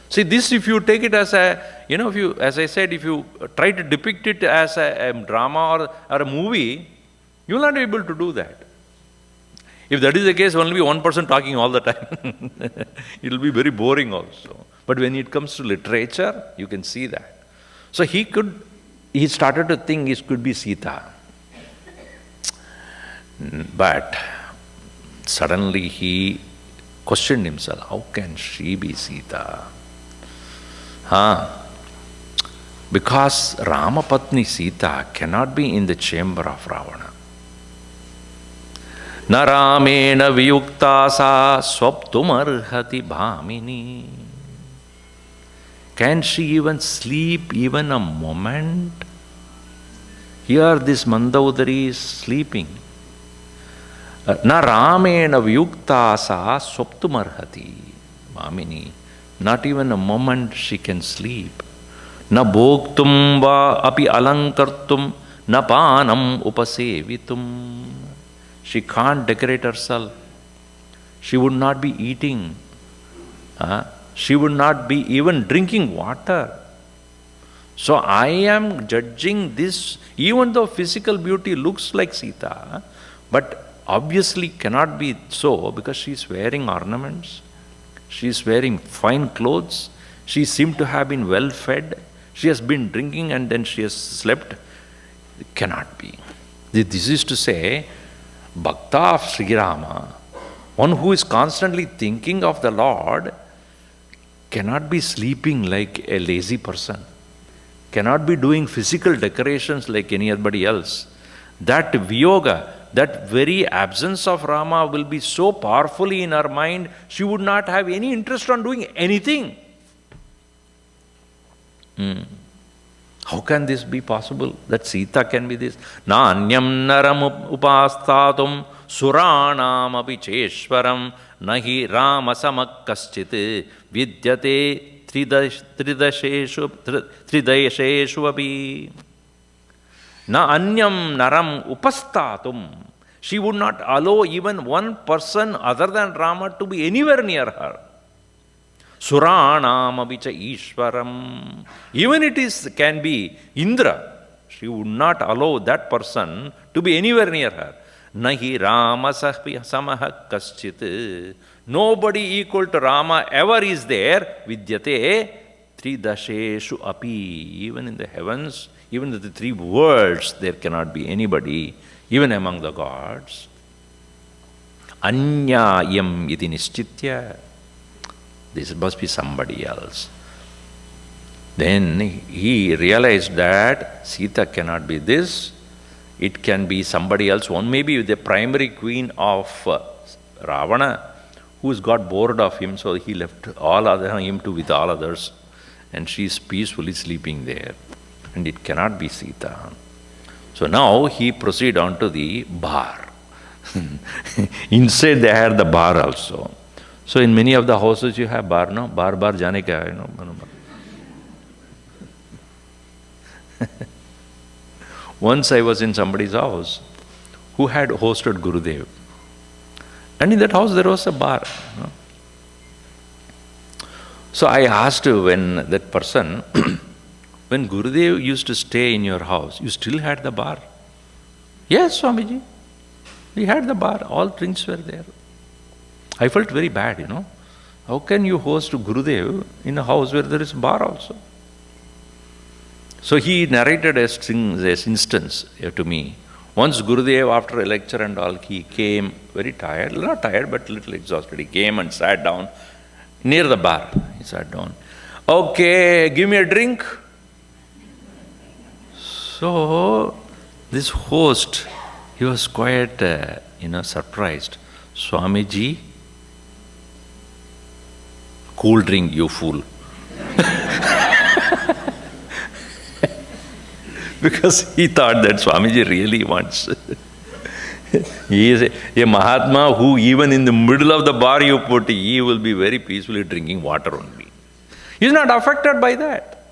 See, this if you take it as a, if you, as I said, if you try to depict it as a drama or a movie, you will not be able to do that. If that is the case, only be one person talking all the time. It will be very boring also. But when it comes to literature, you can see that. So he started to think it could be Sita. But suddenly he questioned himself, how can she be Sita? Because Ramapatni Sita cannot be in the chamber of Ravana. Na Ramena viyukta sa swaptumarhati bhamini. Can she even sleep even a moment? Here this Mandaudari is sleeping. Na Ramena vyukta sa swaptumarhati bhamini. Not even a moment she can sleep. Na bhoktum va api alankartum na panam upasevitum. She can't decorate herself. She would not be eating. She would not be even drinking water. So I am judging this, even though physical beauty looks like Sita, but obviously cannot be so because she is wearing ornaments. She is wearing fine clothes. She seemed to have been well fed. She has been drinking and then she has slept. It cannot be. This is to say, Bhakta of Sri Rama, one who is constantly thinking of the Lord, cannot be sleeping like a lazy person, cannot be doing physical decorations like anybody else. That Viyoga, that very absence of Rama will be so powerfully in her mind, she would not have any interest on doing anything. How can this be possible? That Sita can be this? Na anyam naram upastatum suranam apicheshwaram nahi rama samakkashchit vidyate tridayasheshu api. Na anyam naram upastatum. She would not allow even one person other than Rama to be anywhere near her. Suranam apicha Ishwaram. Even it can be Indra. She would not allow that person to be anywhere near her. Nahi Rama samaha kaschit. Nobody equal to Rama ever is there. Vidyate tridasheshu api. Even in the heavens, even in the three worlds, there cannot be anybody, even among the gods. Anyayam iti nischitya. This must be somebody else. Then he realized that Sita cannot be this. It can be somebody else. One may be the primary queen of Ravana, who's got bored of him, so he left him with all others, and she's peacefully sleeping there. And it cannot be Sita. So now he proceed on to the bar. Inside they had the bar also. So in many of the houses you have bar, no? Bar jane ka hai, no? Once I was in somebody's house who had hosted Gurudev. And in that house there was a bar. No? So I asked when that person, when Gurudev used to stay in your house, you still had the bar? Yes, Swamiji. We had the bar. All drinks were there. I felt very bad, How can you host Gurudev in a house where there is a bar also? So he narrated this instance to me. Once Gurudev, after a lecture and all, he came very tired, not tired, but little exhausted. He came and sat down near the bar. He sat down. Okay, give me a drink. So this host, he was quite, surprised. Swamiji, cool drink, you fool. Because he thought that Swamiji really wants. He is a Mahatma who even in the middle of the bar you put, he will be very peacefully drinking water only. He is not affected by that.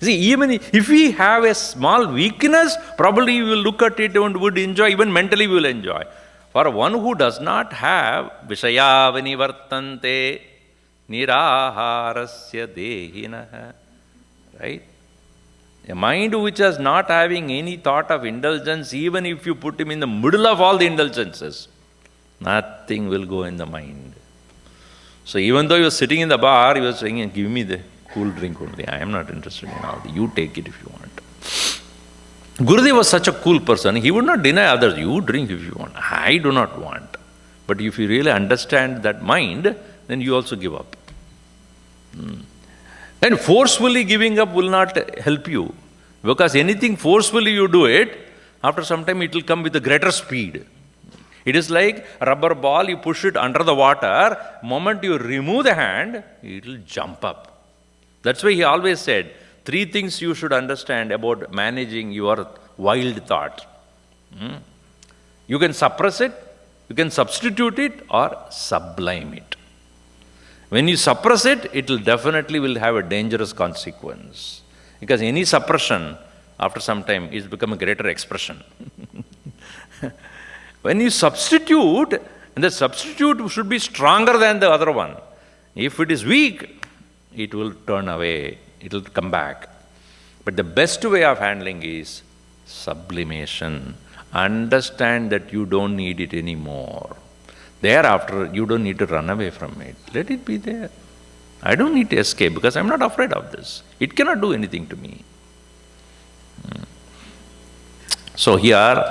See, even if we have a small weakness, probably we will look at it and would enjoy, even mentally we will enjoy. For one who does not have Vishaya vinivartante niraharasya dehinaha, right? A mind which is not having any thought of indulgence, even if you put him in the middle of all the indulgences, nothing will go in the mind. So even though he was sitting in the bar, he was saying, give me the cool drink only. I am not interested in all. You take it if you want. Gurudev was such a cool person. He would not deny others. You drink if you want. I do not want. But if you really understand that mind, then you also give up. And forcefully giving up will not help you. Because anything forcefully you do it, after some time it will come with a greater speed. It is like a rubber ball, you push it under the water, moment you remove the hand, it will jump up. That's why he always said, 3 things you should understand about managing your wild thought. You can suppress it, you can substitute it, or sublime it. When you suppress it, it will definitely have a dangerous consequence. Because any suppression, after some time, is become a greater expression. When you substitute, and the substitute should be stronger than the other one. If it is weak, it will turn away, it will come back. But the best way of handling is sublimation. Understand that you don't need it anymore. Thereafter, you don't need to run away from it. Let it be there. I don't need to escape because I'm not afraid of this. It cannot do anything to me. So here,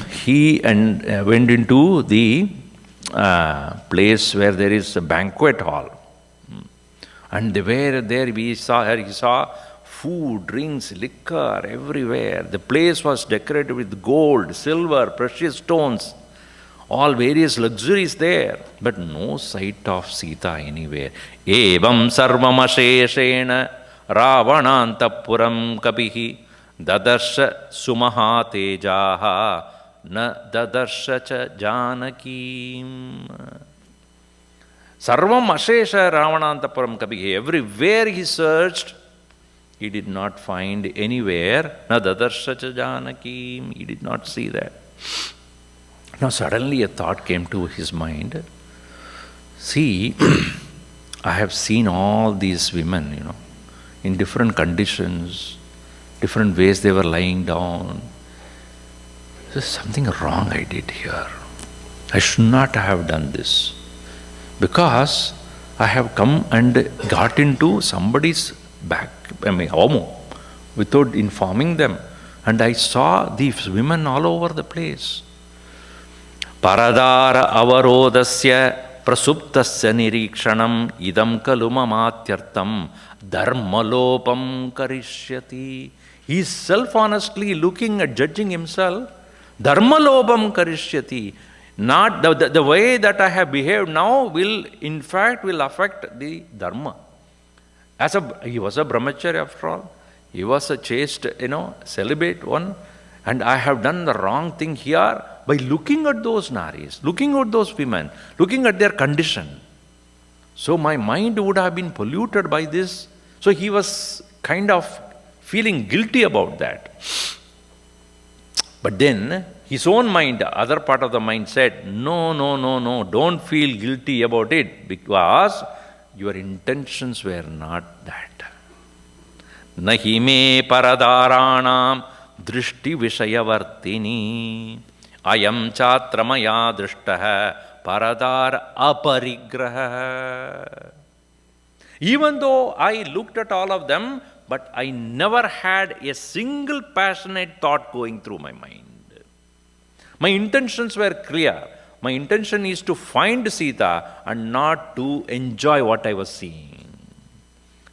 he went into the place where there is a banquet hall. And there he saw food, drinks, liquor everywhere. The place was decorated with gold, silver, precious stones. All various luxuries there, but no sight of Sita anywhere. Evam sarvam asheshena ravanantapuram kapihi dadarsha sumaha tejaha na dadarsha cha janakim. Sarvam ashesha ravanantapuram kapihi. Everywhere he searched, he did not find anywhere na dadarsha cha janakim. He did not see that. Now suddenly a thought came to his mind. See, I have seen all these women, in different conditions, different ways they were lying down. There's something wrong I did here. I should not have done this. Because I have come and got into somebody's home without informing them. And I saw these women all over the place. Paradara avarodasya prasuptasya nirikshanam idam kalu mamatyartam dharmalopam karishyati. He is self-honestly looking at judging himself. Dharmalopam karishyati. Not the way that I have behaved now will affect the dharma. He was a brahmachari after all. He was a chaste, celibate one. And I have done the wrong thing here by looking at those naris, looking at those women, looking at their condition. So my mind would have been polluted by this. So he was kind of feeling guilty about that. But then his own mind, other part of the mind said, no, don't feel guilty about it because your intentions were not that. Nahi me paradaranam drishti vishayavartini ayam chatramaya drishtaha paradar aparigraha. Even though I looked at all of them, but I never had a single passionate thought going through my mind. My intentions were clear. My intention is to find Sita and not to enjoy what I was seeing.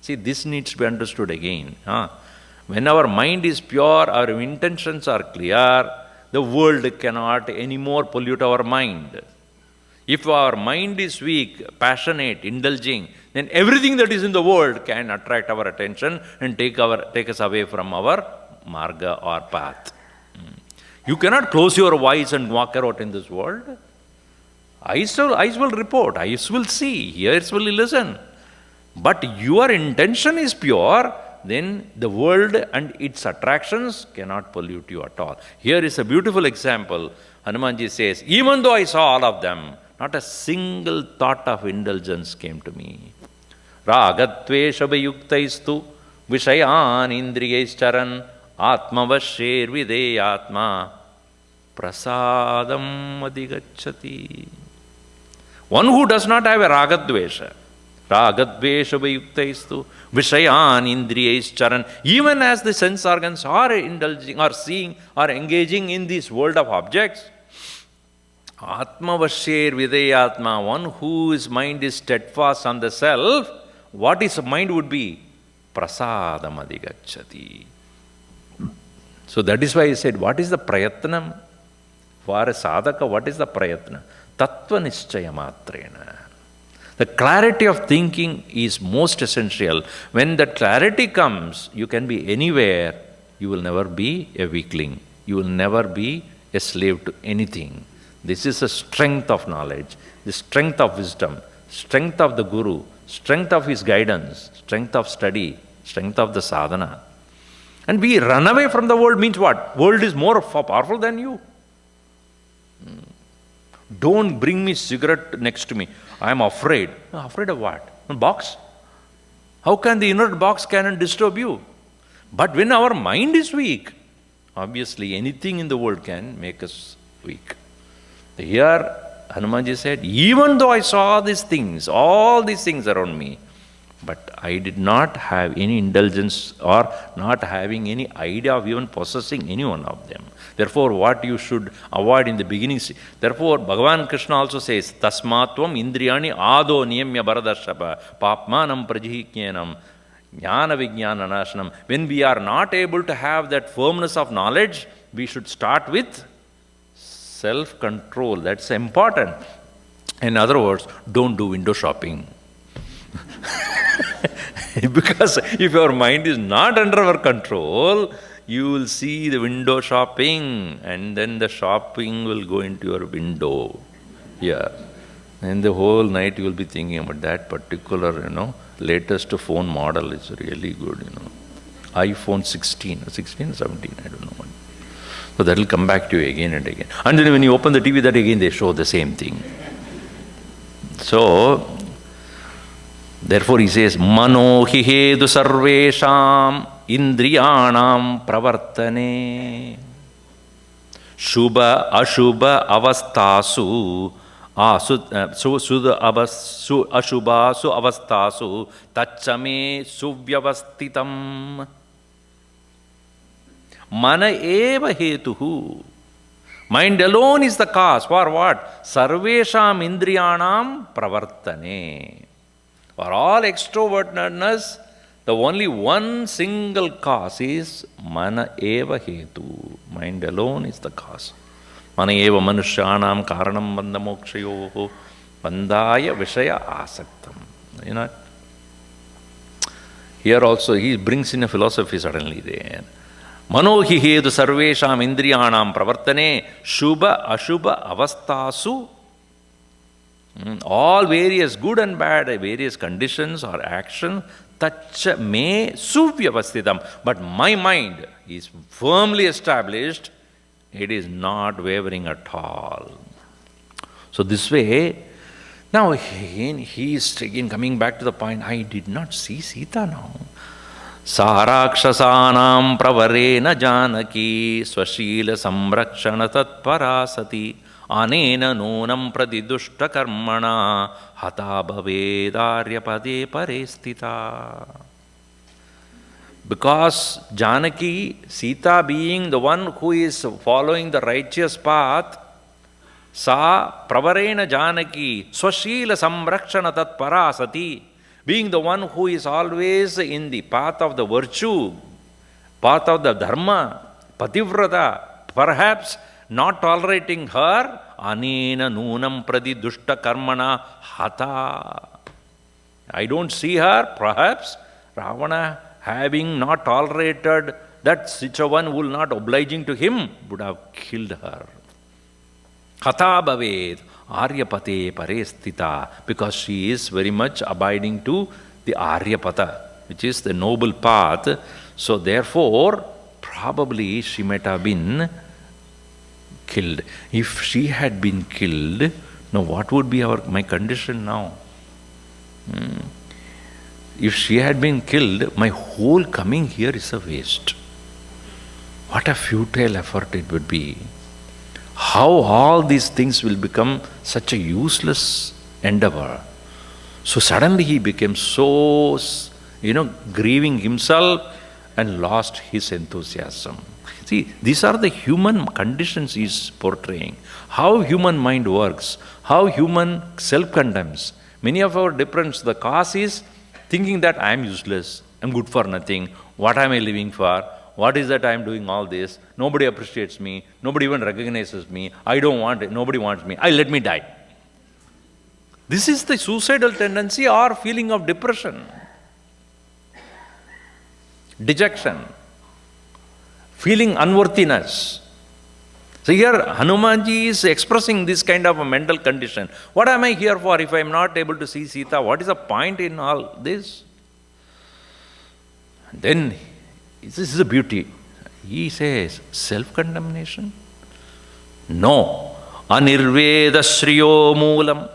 See, this needs to be understood again. When our mind is pure, our intentions are clear, the world cannot anymore pollute our mind. If our mind is weak, passionate, indulging, then everything that is in the world can attract our attention and take us away from our marga or path. You cannot close your eyes and walk out in this world. Eyes will report, eyes will see, ears will listen. But your intention is pure, then the world and its attractions cannot pollute you at all. Here is a beautiful example. Hanumanji says, even though I saw all of them, not a single thought of indulgence came to me. Ragatve shabayuktaistu vishayan indriyaicharan atmavasher videyatma prasadam adhigacchati. One who does not have a ragadvesha, ragadvesha vayuktaistu vishayan indriyaicharan, even as the sense organs are indulging or seeing or engaging in this world of objects, atmavasher videyatma, one whose mind is steadfast on the self, what his mind would be? Prasadam adhigacchati. So that is why he said, what is the prayatnam? For a sadhaka, what is the prayatna? Tattva nischaya matrena. The clarity of thinking is most essential. When that clarity comes, you can be anywhere. You will never be a weakling. You will never be a slave to anything. This is the strength of knowledge, the strength of wisdom, strength of the Guru, strength of his guidance, strength of study, strength of the sadhana. And we run away from the world means what? World is more powerful than you. Don't bring me cigarette next to me. I am afraid. Afraid of what? A box? How can the inert box cannot disturb you? But when our mind is weak, obviously anything in the world can make us weak. Here, Hanumanji said, even though I saw these things, all these things around me, but I did not have any indulgence or not having any idea of even possessing any one of them. Therefore, what you should avoid in the beginning. Therefore, Bhagavan Krishna also says, Tasmatvam indriyani ado niyamya baradarshapa papmanam prajihikyanam jnana vijnana nashanam. When we are not able to have that firmness of knowledge, we should start with self-control. That's important. In other words, don't do window shopping. Because if your mind is not under our control, you will see the window shopping, and then the shopping will go into your window. Yeah. And the whole night you will be thinking about that particular, latest phone model is really good, iPhone 16 or 17, I don't know what. So that will come back to you again and again. And then when you open the TV, that again they show the same thing. So, therefore he says, Mano hi hedu sarvesham indriyanam pravartane shubha ashubha avastasu ashubhasu avastasu tachame suvyavastitam mana eva hetuhu. Mind alone is the cause. For what? Sarvesham indriyanam pravartane. For all extrovertedness, the only one single cause is mana eva hetu. Mind alone is the cause. Mana eva manushyanam karanam bandha mokshayoho bandhaya vishaya asaktam. You know, here also he brings in a philosophy suddenly there. Manohi hedu sarvesham indriyanam pravartane shubha ashubha avastasu. All various good and bad, various conditions or actions, tacha me suvyavasthitam. But my mind is firmly established. It is not wavering at all. So this way, now he is again coming back to the point, I did not see Sita now. Sarakshasanam pravarena janaki swashila samrakshana tatparasati anena nonam pradidushta karmana hata bhavedaryapade parestita. Because Janaki, Sita being the one who is following the righteous path, Sa pravarena Janaki swashila samrakshana tatparasati, being the one who is always in the path of the virtue, path of the dharma, pativrata, perhaps not tolerating her, anena nunam pradi dushta karmana hata. I don't see her, perhaps Ravana, having not tolerated that such a one who will not obliging to him, would have killed her. Hata bhaved Aryapate parestita, because she is very much abiding to the Aryapata, which is the noble path. So therefore, probably she might have been killed. If she had been killed, now what would be my condition now? If she had been killed, my whole coming here is a waste. What a futile effort it would be. How all these things will become such a useless endeavor. So suddenly he became so, grieving himself and lost his enthusiasm. See, these are the human conditions he is portraying. How human mind works, how human self-condemns. Many of our depressions, the cause is thinking that I am useless, I am good for nothing, what am I living for? What is that I am doing all this? Nobody appreciates me. Nobody even recognizes me. I don't want it. Nobody wants me. Let me die. This is the suicidal tendency or feeling of depression, dejection, feeling unworthiness. So here Hanumanji is expressing this kind of a mental condition. What am I here for if I am not able to see Sita? What is the point in all this? Then this is the beauty. He says, self-condemnation? No. Anirveda shriyo moolam,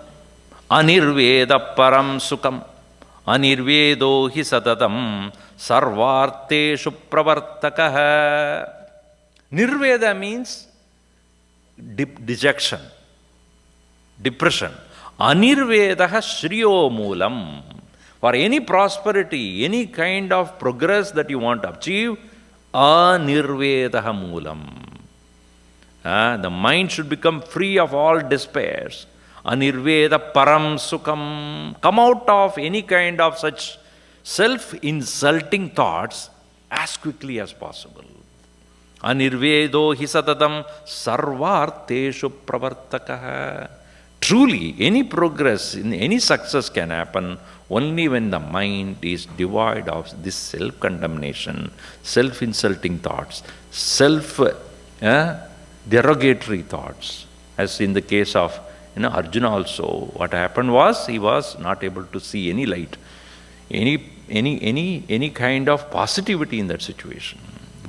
anirveda param sukam, anirvedo hi satatam, sarvarteshu pravartakaha. Nirveda means dejection, depression. Anirvedaha shriyo moolam. For any prosperity, any kind of progress that you want to achieve, anirvedaha moolam. The mind should become free of all despairs. Anirveda param sukam. Come out of any kind of such self-insulting thoughts as quickly as possible. Anirvedo hi satatam sarvarteshu pravartakaha. Truly, any progress, any success can happen only when the mind is devoid of this self-condemnation, self-insulting thoughts, self-derogatory thoughts. As in the case of Arjuna also, what happened was he was not able to see any light, any kind of positivity in that situation.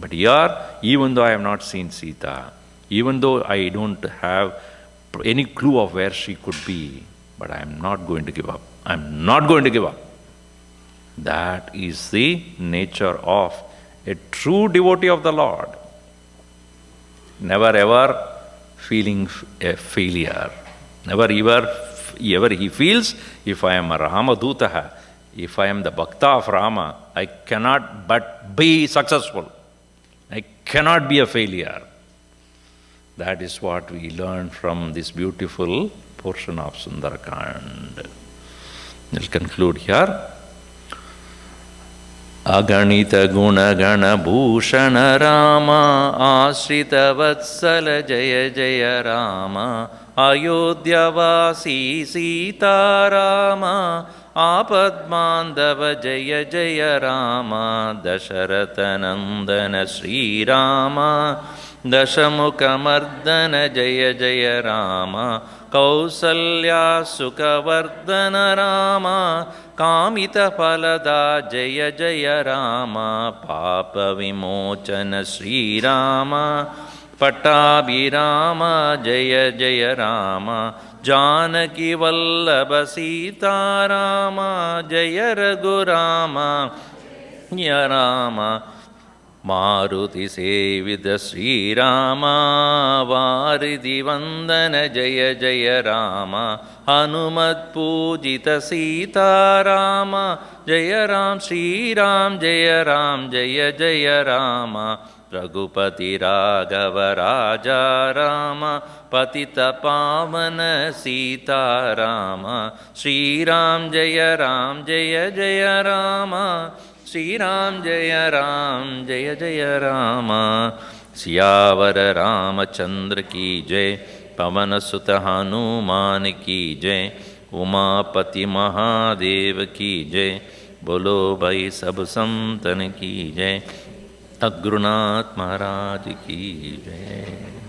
But here, even though I have not seen Sita, even though I don't have any clue of where she could be, but I am not going to give up. I am not going to give up. That is the nature of a true devotee of the Lord. Never ever feeling a failure. Never ever he feels, if I am a Ramadutaha, if I am the Bhakta of Rama, I cannot but be successful. I cannot be a failure. That is what we learn from this beautiful portion of Sundara Kanda. We'll conclude here. Aganita guna gana bhushana Rama, Ashrita vatsala jaya jaya Rama, Ayodhyavasi Sita Rama, Apadmandava jaya jaya Rama, Dasharatha Nandana Sri Rama, Dashamukhamardana jaya jaya Rama, Kausalya Sukhavardhana Rama, Kamita Phalada jaya jaya Rama, Papa Vimochana Sri Rama, Pattabhirama jaya jaya Rama, Janaki Vallabha Sita Rama, Jaya Raghurama ya Rama, Maruti Sevita Sri Rama, Varidhi Vandana Jaya Jaya Rama, Hanumat Pujita Sita Rama, Jaya Ram Sri Ram Jaya Ram Jaya Jaya Rama, Raghupati Raghava Raja Rama, Patita Pavana Sita Rama, Sri Ram Jaya Jaya Rama, Sri Ram Jaya Jaya Rama, Siyavara Ramachandra ki jai, Pavana Sutta Hanuman ki jai, Umapati Mahadev ki jai, Bolo Bhai Sab Santan ki jai, Agrunath Maharaj ki jai.